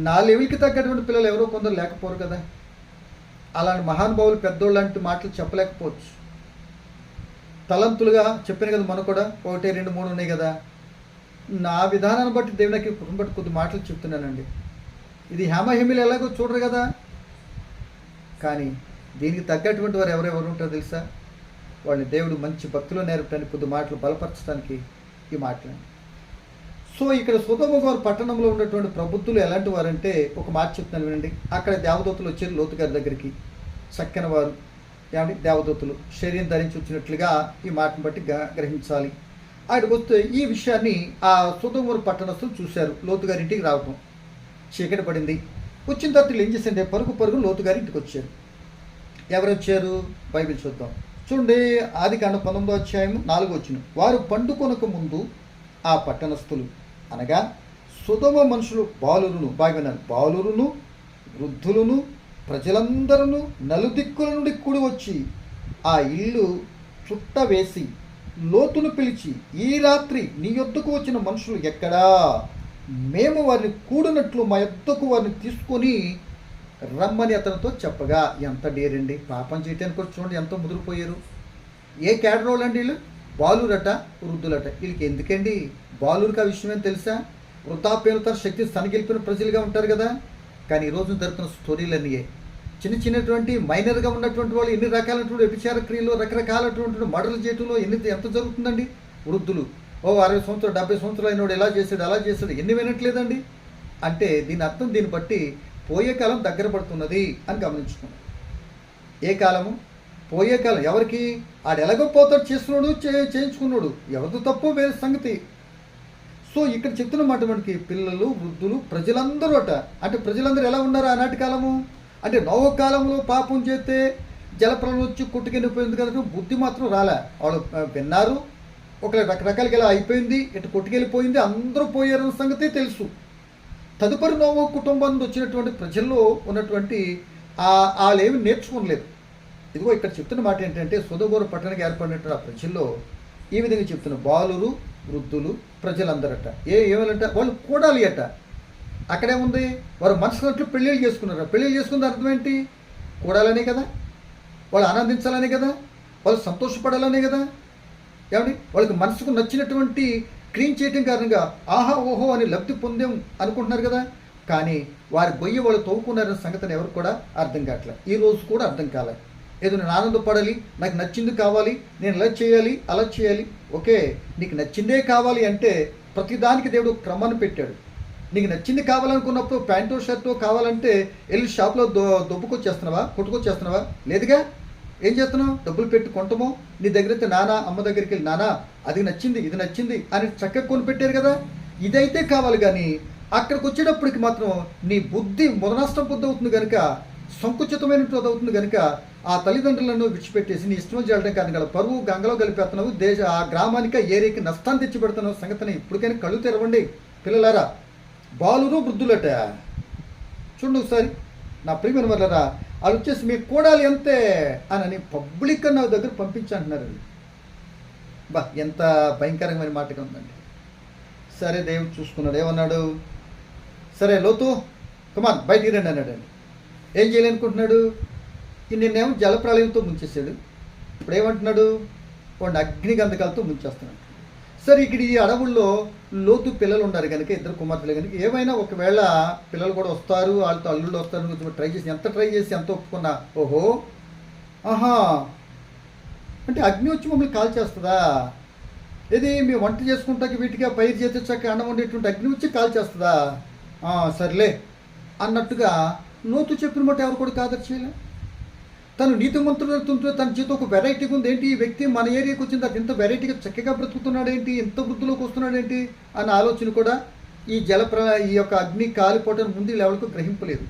నా లెవెల్కి తగ్గటువంటి పిల్లలు ఎవరో కొందరు లేకపోరు కదా. అలాంటి మహానుభావులు పెద్దోళ్ళు లాంటి మాటలు చెప్పలేకపోవచ్చు. తలంతులుగా చెప్పాను కదా, మనకు కూడా 1, 2, 3 ఉన్నాయి కదా. నా విధానాన్ని బట్టి దేవునికి కుటుంబం బట్టి కొద్ది మాటలు చెప్తున్నానండి. ఇది హేమహిమలు ఎలాగో చూడరు కదా. కానీ దీనికి తగ్గటువంటి వారు ఎవరెవరు ఉంటారో తెలుసా? వాళ్ళని దేవుడు మంచి భక్తిలో నేర్పడానికి కొద్ది మాటలు బలపరచడానికి ఈ మాటలు. సో ఇక్కడ సొదొమ గారు పట్టణంలో ఉన్నటువంటి ప్రబుద్ధులు ఎలాంటి వారంటే ఒక మాట చెప్తున్నాను వినండి. అక్కడ దేవదూతలు వచ్చారు లోతు గారి దగ్గరికి. చక్కని వారు ఏమంటే దేవదూతలు శరీరం ధరించి వచ్చినట్లుగా ఈ మాటను బట్టి గ్రహించాలి. అక్కడికి వస్తే ఈ విషయాన్ని ఆ సొదొమ పట్టణస్తులు చూశారు. లోతు గారి ఇంటికి రావటం చీకటి పడింది. వచ్చిన తర్వాత ఏం చేసిండే పరుగు లోతు గారి ఇంటికి వచ్చారు. ఎవరు వచ్చారు? బైబిల్ చూద్దాం. చూడండి, ఆదికాండం 19వ అధ్యాయం 4వ వచనం. వారు పండుకొనక ముందు ఆ పట్టణస్థులు అనగా సొదొమ మనుషులు బాలురును వృద్ధులను ప్రజలందరూ నలుదిక్కుల నుండి కూడి వచ్చి ఆ ఇల్లు చుట్ట వేసి లోతును పిలిచి, ఈ రాత్రి నీ యొద్దకు వచ్చిన మనుషులు ఎక్కడా? మేము వారిని కూడినట్లు మా యొద్దకు వారిని తీసుకొని రమ్మని అతనితో చెప్పగా. ఎంత డేరండి, పాపం చేయటానికి వచ్చి చూడండి ఎంతో ముదిరిపోయారు. ఏ కేడరోళ్ళు అండి వీళ్ళు? బాలురట వృద్ధులట. వీళ్ళకి ఎందుకండి బాలురికి ఆ విషయం ఏం తెలుసా? వృద్ధాప్యంతో శక్తి సనగిలిపిన ప్రజలుగా ఉంటారు కదా. కానీ ఈరోజు జరుగుతున్న స్టోరీలన్నీ చిన్నటువంటి మైనర్గా ఉన్నటువంటి వాళ్ళు ఎన్ని రకాలైనటువంటి వ్యభిచార క్రియలు, రకరకాలటువంటి మర్డర్లు చేయటంలో ఎంత జరుగుతుందండి. వృద్ధులు 60 సంవత్సరాలు 70 సంవత్సరాలు అయినోడు ఎలా చేశాడు అలా చేశాడు ఎన్ని వినట్లేదండి. అంటే దీని అర్థం, దీన్ని బట్టి పోయే కాలం దగ్గర పడుతున్నది అని గమనించుకున్నాం. ఏ కాలము? పోయే కాలం. ఎవరికి? ఆడు ఎలాగో పోతాడు, చేస్తున్నాడు, చేయించుకున్నాడు, ఎవరితో తప్పు వేరే సంగతి. సో ఇక్కడ చెప్తున్న మాట మనకి పిల్లలు వృద్ధులు ప్రజలందరూ అట. అంటే ప్రజలందరూ ఎలా ఉన్నారు ఆనాటి కాలము? అంటే నోవ కాలంలో పాపం చేస్తే జలప్రలయం వచ్చి కొట్టుకెళ్ళిపోయింది కదా, బుద్ధి మాత్రం రాలే. వాళ్ళు విన్నారు, ఒక రకరకాలుగా ఇలా అయిపోయింది, ఇటు కొట్టుకెళ్ళిపోయింది, అందరూ పోయారన్న సంగతి తెలుసు. తదుపరి నోవ కుటుంబం వచ్చినటువంటి ప్రజల్లో ఉన్నటువంటి వాళ్ళేమి నేర్చుకోలేదు. ఇదిగో ఇక్కడ చెప్తున్న మాట ఏంటంటే సొదొమ పట్టణానికి ఏర్పడినటువంటి ఆ ప్రజల్లో ఈ విధంగా చెప్తున్న బాలురు వృద్ధులు ప్రజలందరట ఏమేలంట వాళ్ళు కూడాలి అట. అక్కడేముంది? వారు మనసున్నట్లు పెళ్ళిళ్ళు చేసుకున్నారు. పెళ్ళిళ్ళు చేసుకున్న అర్థం ఏంటి? కూడాలనే కదా, వాళ్ళు ఆనందించాలనే కదా, వాళ్ళు సంతోషపడాలనే కదా. ఏమండి? వాళ్ళకి మనసుకు నచ్చినటువంటి క్లీన్ చేయటం కారణంగా ఆహా ఓహో అని లబ్ధి పొందాం అనుకుంటున్నారు కదా. కానీ వారి గొయ్యి వాళ్ళు తవ్వుకున్నారనే సంగతిని ఎవరు కూడా అర్థం కావట్లేదు. ఈ రోజు కూడా అర్థం కాలేదు. ఏదో నేను ఆనందపడాలి, నాకు నచ్చింది కావాలి, నేను ఇలా చేయాలి అలా చేయాలి. ఓకే, నీకు నచ్చిందే కావాలి అంటే ప్రతిదానికి దేవుడు క్రమాన్ని పెట్టాడు. నీకు నచ్చింది కావాలనుకున్నప్పుడు ప్యాంటో షర్టో కావాలంటే వెళ్ళి షాప్లో దొబ్బుకొచ్చేస్తున్నావా, కొట్టుకొచ్చేస్తున్నావా? లేదుగా. ఏం చేస్తున్నావు? డబ్బులు పెట్టి కొంటమో, నీ దగ్గర అయితే నానా అమ్మ దగ్గరికి వెళ్ళి నానా అది నచ్చింది ఇది నచ్చింది అని చక్కగా కొనిపెట్టారు కదా. ఇదైతే కావాలి, కానీ అక్కడికి వచ్చేటప్పటికి మాత్రం నీ బుద్ధి మొదనష్టం బుద్ధి అవుతుంది కనుక, సంకుచితమైనటువంటి అవుతుంది కనుక ఆ తల్లిదండ్రులను విడిచిపెట్టేసి నీ ఇష్టం చేయడం కానీ గల పరువు గంగలో కలిపేస్తున్నావు. ఆ గ్రామానికి ఏరియాకి నష్టాన్ని తెచ్చిపెడుతున్నావు సంగతిని ఇప్పటికైనా కళ్ళు తెరవండి పిల్లలారా. బాలురు వృద్ధులట చూడండి ఒకసారి నా ప్రియమైన వాళ్ళరా, వాళ్ళు వచ్చేసి మీ కూడాలి అంతే అని పబ్లిక్ నా దగ్గర పంపించంటున్నారు. బా ఎంత భయంకరమైన మాటగా ఉందండి. సరే దేవుడు చూసుకున్నాడు, ఏమన్నాడు? సరే లోతు కమాన్ బయటికి రండి అన్నాడండి. ఏం చేయాలనుకుంటున్నాడు? నిన్నేమో జలప్రళయంతో ముంచేసాడు, ఇప్పుడు ఏమంటున్నాడు? వాడిని అగ్ని గంధకాలతో ముంచేస్తున్నాడు. సరే ఇక్కడ ఈ అడవుల్లో లోతు పిల్లలు ఉన్నారు కనుక, ఇద్దరు కుమార్తెలు కనుక, ఏమైనా ఒకవేళ పిల్లలు కూడా వస్తారు, వాళ్ళతో అల్లుళ్ళు వస్తారు, ట్రై చేసి ఎంత ఒప్పుకున్నా, ఓహో ఆహా అంటే అగ్ని వచ్చి మమ్మల్ని కాల్ చేస్తుందా? ఇది మేము వంట చేసుకుంటాకి వీటికి పైరు చేతిచ్చాక అన్నం ఉండేటువంటి అగ్ని వచ్చి కాల్ చేస్తుందా? సర్లే అన్నట్టుగా లోతు చెప్పిన బట్టి ఎవరు కూడా కాదర్ చేయలే. తను నీతిమంతుడు తన జీవితం ఒక వెరైటీగా ఉంది. ఏంటి ఈ వ్యక్తి మన ఏరియాకి వచ్చిన తర్వాత ఇంత వెరైటీగా చక్కగా బ్రతుకుతున్నాడు ఏంటి, ఇంత వృద్ధిలోకి వస్తున్నాడు ఏంటి అన్న ఆలోచన కూడా ఈ ఈ యొక్క అగ్ని కాలిపోవటం ముందు ఎవరికి గ్రహింపలేదు.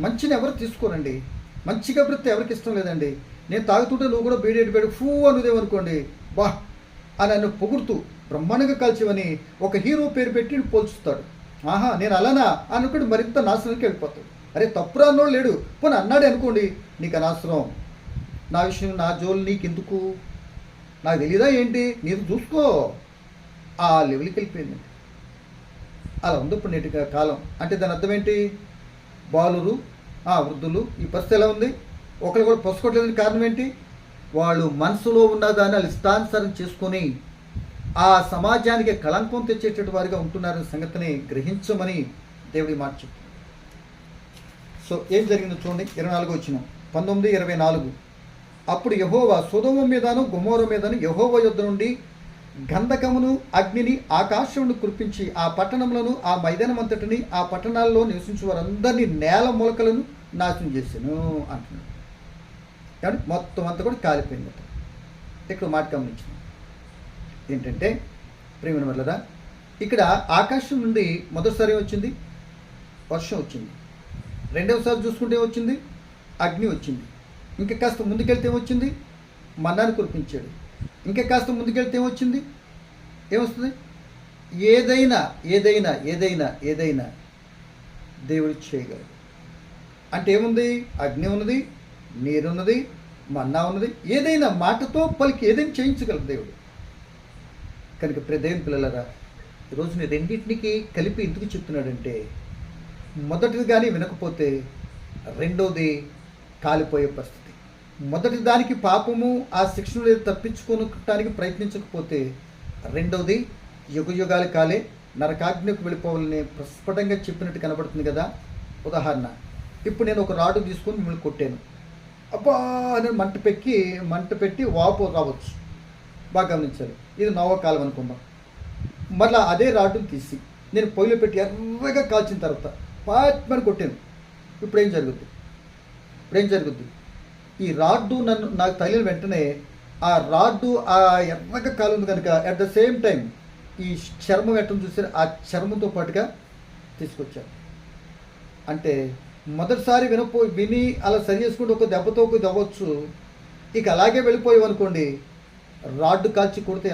మంచిని ఎవరు తీసుకోరండి, మంచిగా బ్రతి ఎవరికి ఇష్టం లేదండి. నేను తాగుతుంటే నువ్వు కూడా బేడి ఫూ అనుదేమనుకోండి, బా అని నన్ను పొగుడుతూ బ్రహ్మాండంగా కాల్చేవని ఒక హీరో పేరు పెట్టి పోల్చుతాడు. ఆహా నేను అలానా అనుకోండి, మరింత నాశనానికి వెళ్ళిపోతాడు. అరే తప్పురా అన్నోడు లేడు, పోనీ అన్నాడే అనుకోండి, నీకు అనవసరం, నా విషయం నా జోలు నీకెందుకు, నాకు తెలీదా ఏంటి, నీకు చూసుకో, ఆ లెవెల్కి వెళ్ళిపోయిందండి. అలా ఉంది ఇప్పుడు నేటి కాలం. అంటే దాని అర్థం ఏంటి? బాలురు వృద్ధులు ఈ పరిస్థితి ఎలా ఉంది? ఒకరు కూడా పొసుకోవట్లేదని కారణం ఏంటి? వాళ్ళు మనసులో ఉన్నదాన్ని వాళ్ళు ఇష్టానుసారం చేసుకొని ఆ సమాజానికి కళంకం తెచ్చేటటువంటి వారిగా ఉంటున్నారనే సంగతిని గ్రహించమని దేవుడి మాట చెప్తారు. సో ఏం జరిగిందో చూడండి, 24 వచ్చిన 19:24. అప్పుడు యెహోవా సొదొమ మీదను గొమొర్రా మీదను యెహోవా యొద్ద నుండి గంధకమును అగ్నిని ఆకాశమును కురిపించి ఆ పట్టణములను ఆ మైదానమంతటిని ఆ పట్టణాల్లో నివసించే వారందరినీ నేల మొలకలను నాశనం చేశాను అంటున్నాడు. కానీ మొత్తం అంతా కూడా కాలిపోయిందట. ఇక్కడ మాట గమనించిన ఏంటంటే ప్రియమైన వాళ్ళరా, ఇక్కడ ఆకాశం నుండి మొదటిసారి వచ్చింది వర్షం వచ్చింది, రెండవసారి చూసుకుంటే వచ్చింది అగ్ని వచ్చింది, ఇంకా కాస్త ముందుకెళ్తే ఏమొచ్చింది? మన్నాను కురిపించాడు. ఇంకా కాస్త ముందుకెళ్తే ఏమొచ్చింది? ఏమొస్తుంది? ఏదైనా ఏదైనా ఏదైనా ఏదైనా దేవుడు చేయగలడు. అంటే ఏముంది? అగ్ని ఉన్నది, నీరున్నది, మన్నా ఉన్నది, ఏదైనా మాటతో పలికి ఏదైనా చేయించగలడు దేవుడు. కనుక దేవుని పిల్లలరా, ఈరోజు రెండింటికి కలిపి ఎందుకు చెప్తున్నాడంటే, మొదటిది కానీ వినకపోతే రెండోది కాలిపోయే పరిస్థితి. మొదటి దానికి పాపము ఆ శిక్షణ తప్పించుకోవటానికి ప్రయత్నించకపోతే రెండోది యుగాలు కాలే నరకాగ్నికి వెళ్ళిపోవాలని ప్రస్ఫుటంగా చెప్పినట్టు కనబడుతుంది కదా. ఉదాహరణ, ఇప్పుడు నేను ఒక రాడు తీసుకొని మిమ్మల్ని కొట్టాను, అబ్బా అని మంట పెట్టి వాపు రావచ్చు, బాగా గమనించాలి. ఇది నవకాలం అనుకుందాం. మళ్ళీ అదే రాడ్డుని తీసి నేను పొయ్యిలో పెట్టి ఎర్రగా కాల్చిన తర్వాత పాట్మని కొట్టాను. ఇప్పుడు ఏం జరుగుద్ది? ఈ రాడ్డు నాకు తగిలిన వెంటనే ఆ రాడ్డు ఆ ఎర్రగా కాలుంది కనుక అట్ ద సేమ్ టైం ఈ చర్మం ఎట్టం చూస్తే ఆ చర్మంతో పాటుగా తీసుకొచ్చాను. అంటే మొదటిసారి విని అలా సరి చేసుకుంటూ ఒక దెబ్బతో దవ్వచ్చు, ఇక అలాగే వెళ్ళిపోయావనుకోండి, రాడ్డు కాల్చి కొడితే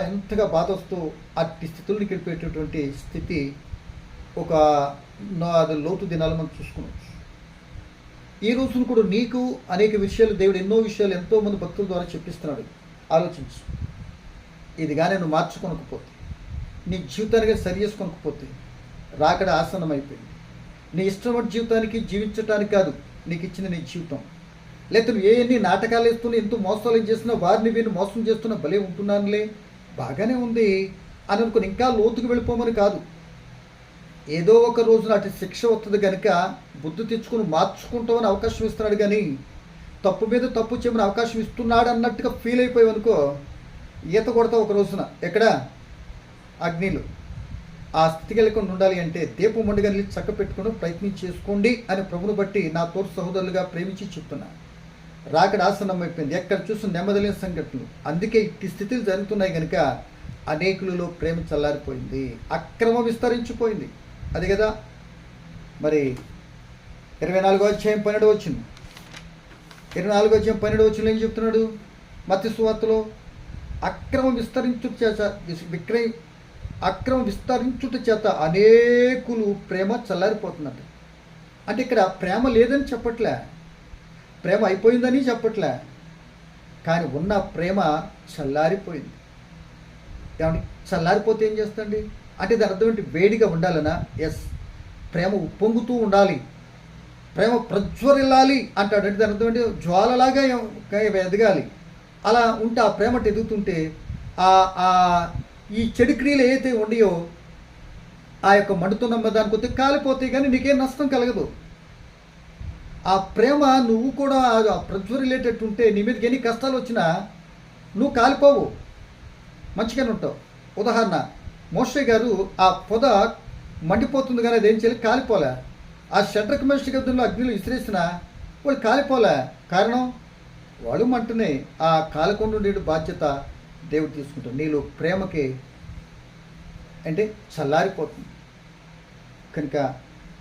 ఎంతగా బాధ వస్తూ అట్టి స్థితుల్ని గడిపేటటువంటి స్థితి ఒక లోతు దినాలు మనం చూసుకోవచ్చు. ఈ రోజున కూడా నీకు అనేక విషయాలు దేవుడు ఎన్నో విషయాలు ఎంతోమంది భక్తుల ద్వారా చెప్పిస్తున్నాడు. ఆలోచించు. ఇది కానీ నువ్వు మార్చుకొనకపోతే, నీ జీవితానికి సరి చేసుకోకపోతే రాకడ ఆసన్నమైపోయింది. నీ ఇష్టమైన జీవితానికి జీవించటానికి కాదు నీకు ఇచ్చిన నీ జీవితం. లేకపోతే నువ్వు ఎన్ని నాటకాలు వేస్తున్నా, ఎంతో మోసాలు చేస్తున్నా, వీరిని మోసం చేస్తున్నా, భలే ఉంటున్నానులే, బాగానే ఉంది అని అనుకుని ఇంకా లోతుకు వెళ్ళిపోమని కాదు. ఏదో ఒక రోజున అటు శిక్ష వస్తుంది కనుక బుద్ధి తెచ్చుకుని మార్చుకుంటామని అవకాశం ఇస్తున్నాడు, కానీ తప్పు మీద తప్పు చేయమని అవకాశం ఇస్తున్నాడు అన్నట్టుగా ఫీల్ అయిపోయావనుకో, ఈత కొడతావు ఒక రోజున. ఎక్కడ? అగ్నిలో. ఆ స్థితికి వెళ్ళకుండా ఉండాలి అంటే దీపం మండుగా చక్క పెట్టుకుని ప్రయత్నం చేసుకోండి అని ప్రభుని బట్టి నా తోటి సహోదరులుగా ప్రేమించి చెప్తున్నా. రాకడ ఆసన్నమైపోయింది. ఎక్కడ చూసిన నెమ్మది లేని సంఘటనలు. అందుకే ఇట్టి స్థితులు జరుగుతున్నాయి కనుక అనేకులలో ప్రేమ చల్లారిపోయింది, అక్రమం విస్తరించిపోయింది. అది కదా మరి 24వ అధ్యాయం 12వ వచనం, 24వ అధ్యాయం 12వ వచనం ఏం చెప్తున్నాడు? మత్తయి సువార్తలో అక్రమం విస్తరించుట చేత అనేకులు ప్రేమ చల్లారిపోతున్నట్ట. అంటే ఇక్కడ ప్రేమ లేదని చెప్పట్లే, ప్రేమ అయిపోయిందని చెప్పట్లే, కానీ ఉన్న ప్రేమ చల్లారిపోయింది. ఏమండి, చల్లారిపోతే ఏం చేస్తండి అంటే దాని అర్థం ఏంటి? వేడిగా ఉండాలనా? ఎస్. ప్రేమ ఉప్పొంగుతూ ఉండాలి, ప్రేమ ప్రజ్వరిల్లాలి అంటాడు. అంటే దాని అర్థం ఏంటి? జ్వాలలాగా ఎదగాలి. అలా ఉంటే ఆ ప్రేమ ఎదుగుతుంటే ఈ చెడు క్రియలు ఏవైతే ఉండయో ఆ యొక్క మండుతున్న దానికి వస్తే కాలిపోతాయి, కానీ నీకేం నష్టం కలగదు. ఆ ప్రేమ నువ్వు కూడా ప్రజ్వరిల్లేటట్టు ఉంటే నీ మీదకి ఎన్ని కష్టాలు వచ్చినా నువ్వు కాలిపోవు, మంచిగానే ఉంటావు. ఉదాహరణ, మోషే గారు ఆ పొద మండిపోతుంది కానీ అదేం చేయాలి? కాలిపోలే. ఆ షడ్రక మేషక యుద్ధంలో అగ్నిలో విసిరేసిన వాళ్ళు కాలిపోలే. కారణం వాడు మంటనే. ఆ కాలకుండా ఉండే బాధ్యత దేవుడు తీసుకుంటాడు. నీలో ప్రేమకి అంటే చల్లారిపోతుంది కనుక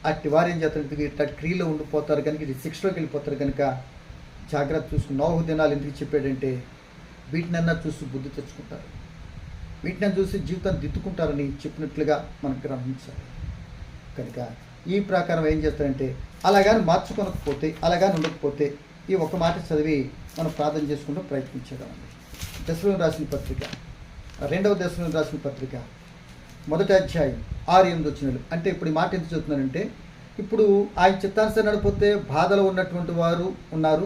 అట్టి వారు ఏం చేస్తారు? ఇట్లా క్రియలో ఉండిపోతారు కనుక, ఇది శిక్షలోకి వెళ్ళిపోతారు కనుక జాగ్రత్త చూసుకుని. నోహు దినాలు ఎందుకు చెప్పాడంటే వీటినన్నా చూసి బుద్ధి తెచ్చుకుంటారు, వీటిని చూసి జీవితాన్ని దిద్దుకుంటారని చెప్పినట్లుగా మనం గ్రహించాలి. కనుక ఈ ప్రకారం ఏం చేస్తారంటే అలాగాని మార్చుకొనకపోతే, అలాగాని ఉండకపోతే ఈ ఒక మాట చదివి మనం ప్రార్థన చేసుకుంటూ ప్రయత్నించేదామండి. దశలోని రాసిన పత్రిక, 2వ దశలోని రాసిన పత్రిక 1వ అధ్యాయం 6-8 వచనాలు. అంటే ఇప్పుడు ఈ మాట ఎందుకు చెప్తున్నానంటే, ఇప్పుడు ఆయన చిత్తానుసారం నడిపోతే బాధలో ఉన్నటువంటి వారు ఉన్నారు,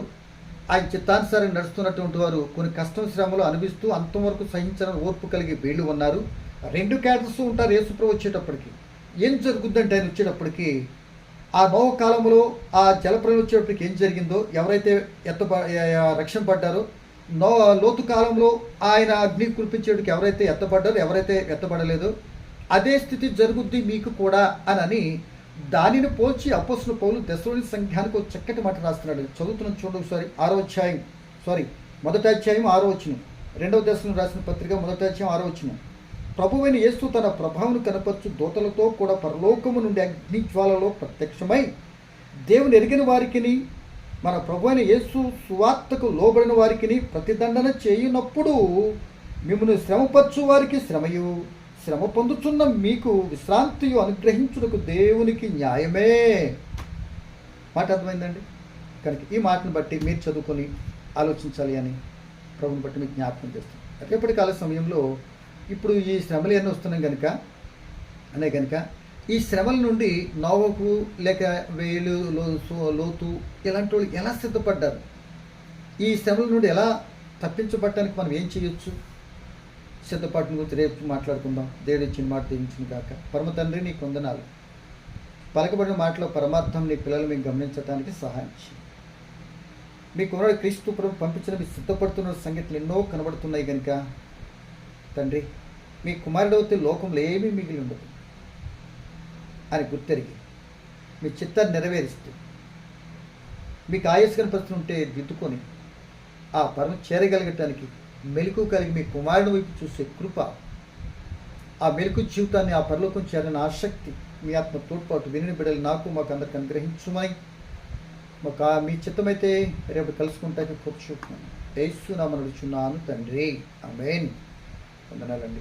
ఆయన చిత్తానుసారం నడుస్తున్నటువంటి వారు కొన్ని కష్టం శ్రమలు అనుభవిస్తూ అంతవరకు సహించడం ఓర్పు కలిగి వీళ్ళు ఉన్నారు. 2 క్యాటర్స్ ఉంటారు యేసుప్రభు వచ్చేటప్పటికి. ఏం జరుగుద్దంటే ఆయన వచ్చేటప్పటికి ఆ నోవ కాలంలో ఆ జలప్రలయం వచ్చేటప్పటికి ఏం జరిగిందో, ఎవరైతే రక్షణ పడ్డారో, లోతు కాలంలో ఆయన అగ్ని కురిపించేటికి ఎవరైతే ఎత్తబడ్డారో, ఎవరైతే ఎత్తబడలేదో అదే స్థితి జరుగుద్ది మీకు కూడా అని దానిని పోల్చి అపోస్తలుడైన పౌలు దశలోని సంఘానికి ఒక చక్కటి మాట రాస్తున్నాడు. చదువుతున్నాను చూడండి ఒకసారి. 1వ అధ్యాయం 6వ వచనం, 2వ దశలోని రాసిన పత్రిక 1వ అధ్యాయం 6వ వచనం. ప్రభువైన యేసు తన ప్రభావం కనపరచు దూతలతో కూడా పరలోకము నుండి అగ్నిజ్వాలలో ప్రత్యక్షమై దేవుని ఎరిగిన వారికిని మన ప్రభువైన యేసు సువార్తకు లోబడిన వారికిని ప్రతిదండన చేయునప్పుడు మిమ్మల్ని శ్రమపరచు వారికి శ్రమయు, శ్రమ పొందుతున్న మీకు విశ్రాంతియు అనుగ్రహించుటకు దేవునికి న్యాయమే. మాట అర్థమైందండి? కనుక ఈ మాటను బట్టి మీరు చదువుకొని ఆలోచించాలి అని ప్రభుని బట్టి మీకు జ్ఞాపకం చేస్తాం. రేపటి కాల సమయంలో ఇప్పుడు ఈ శ్రమలు ఎన్ని వస్తున్నాయి కనుక ఈ శ్రమల నుండి నోవకు లేక వేలు లోతు ఇలాంటి వాళ్ళు ఎలా సిద్ధపడ్డారు? ఈ శ్రమల నుండి ఎలా తప్పించబడటానికి మనం ఏం చేయొచ్చు? సిద్ధపాటుని గురించి రేపు మాట్లాడుకుందాం. దేవుడు ఇచ్చిన మాట దీవించిన కాక. పరమ తండ్రి నీకు వందనాలు. పలకబడిన మాటలో పరమార్థం నీ పిల్లలు మేము గమనించడానికి సహాయం చేయండి. మీ కుమారుడు క్రీస్తు ప్రభు పంపించిన మీ సిద్ధపడుతున్న సంగతులు ఎన్నో కనబడుతున్నాయి కనుక తండ్రి, మీ కుమారుడు అయితే లోకంలో ఏమీ మిగిలి ఉండదు అని గుర్తెరిగి మీ చిత్తాన్ని నెరవేరుస్తూ మీకు ఆయుష్కరణ పరిస్థితులు ఉంటే దిద్దుకొని ఆ పరమ చేరగలగటానికి మెలకు కలిగి మీ కుమారుడు వైపు చూసే కృప, ఆ మెలకు జీవితాన్ని ఆ పరలోకం చేరని ఆసక్తి మీ ఆత్మ తోడ్పాటు విని బిడ్డలు నాకు మాకు అందరికి అనుగ్రహించుమని మాకు మీ చిత్తమైతే రేపు కలుసుకుంటానికి కూర్చుంటున్నాను. యేసు నామమున అడుగుచున్నాను తండ్రి, ఆమేన్. వందనాలండి.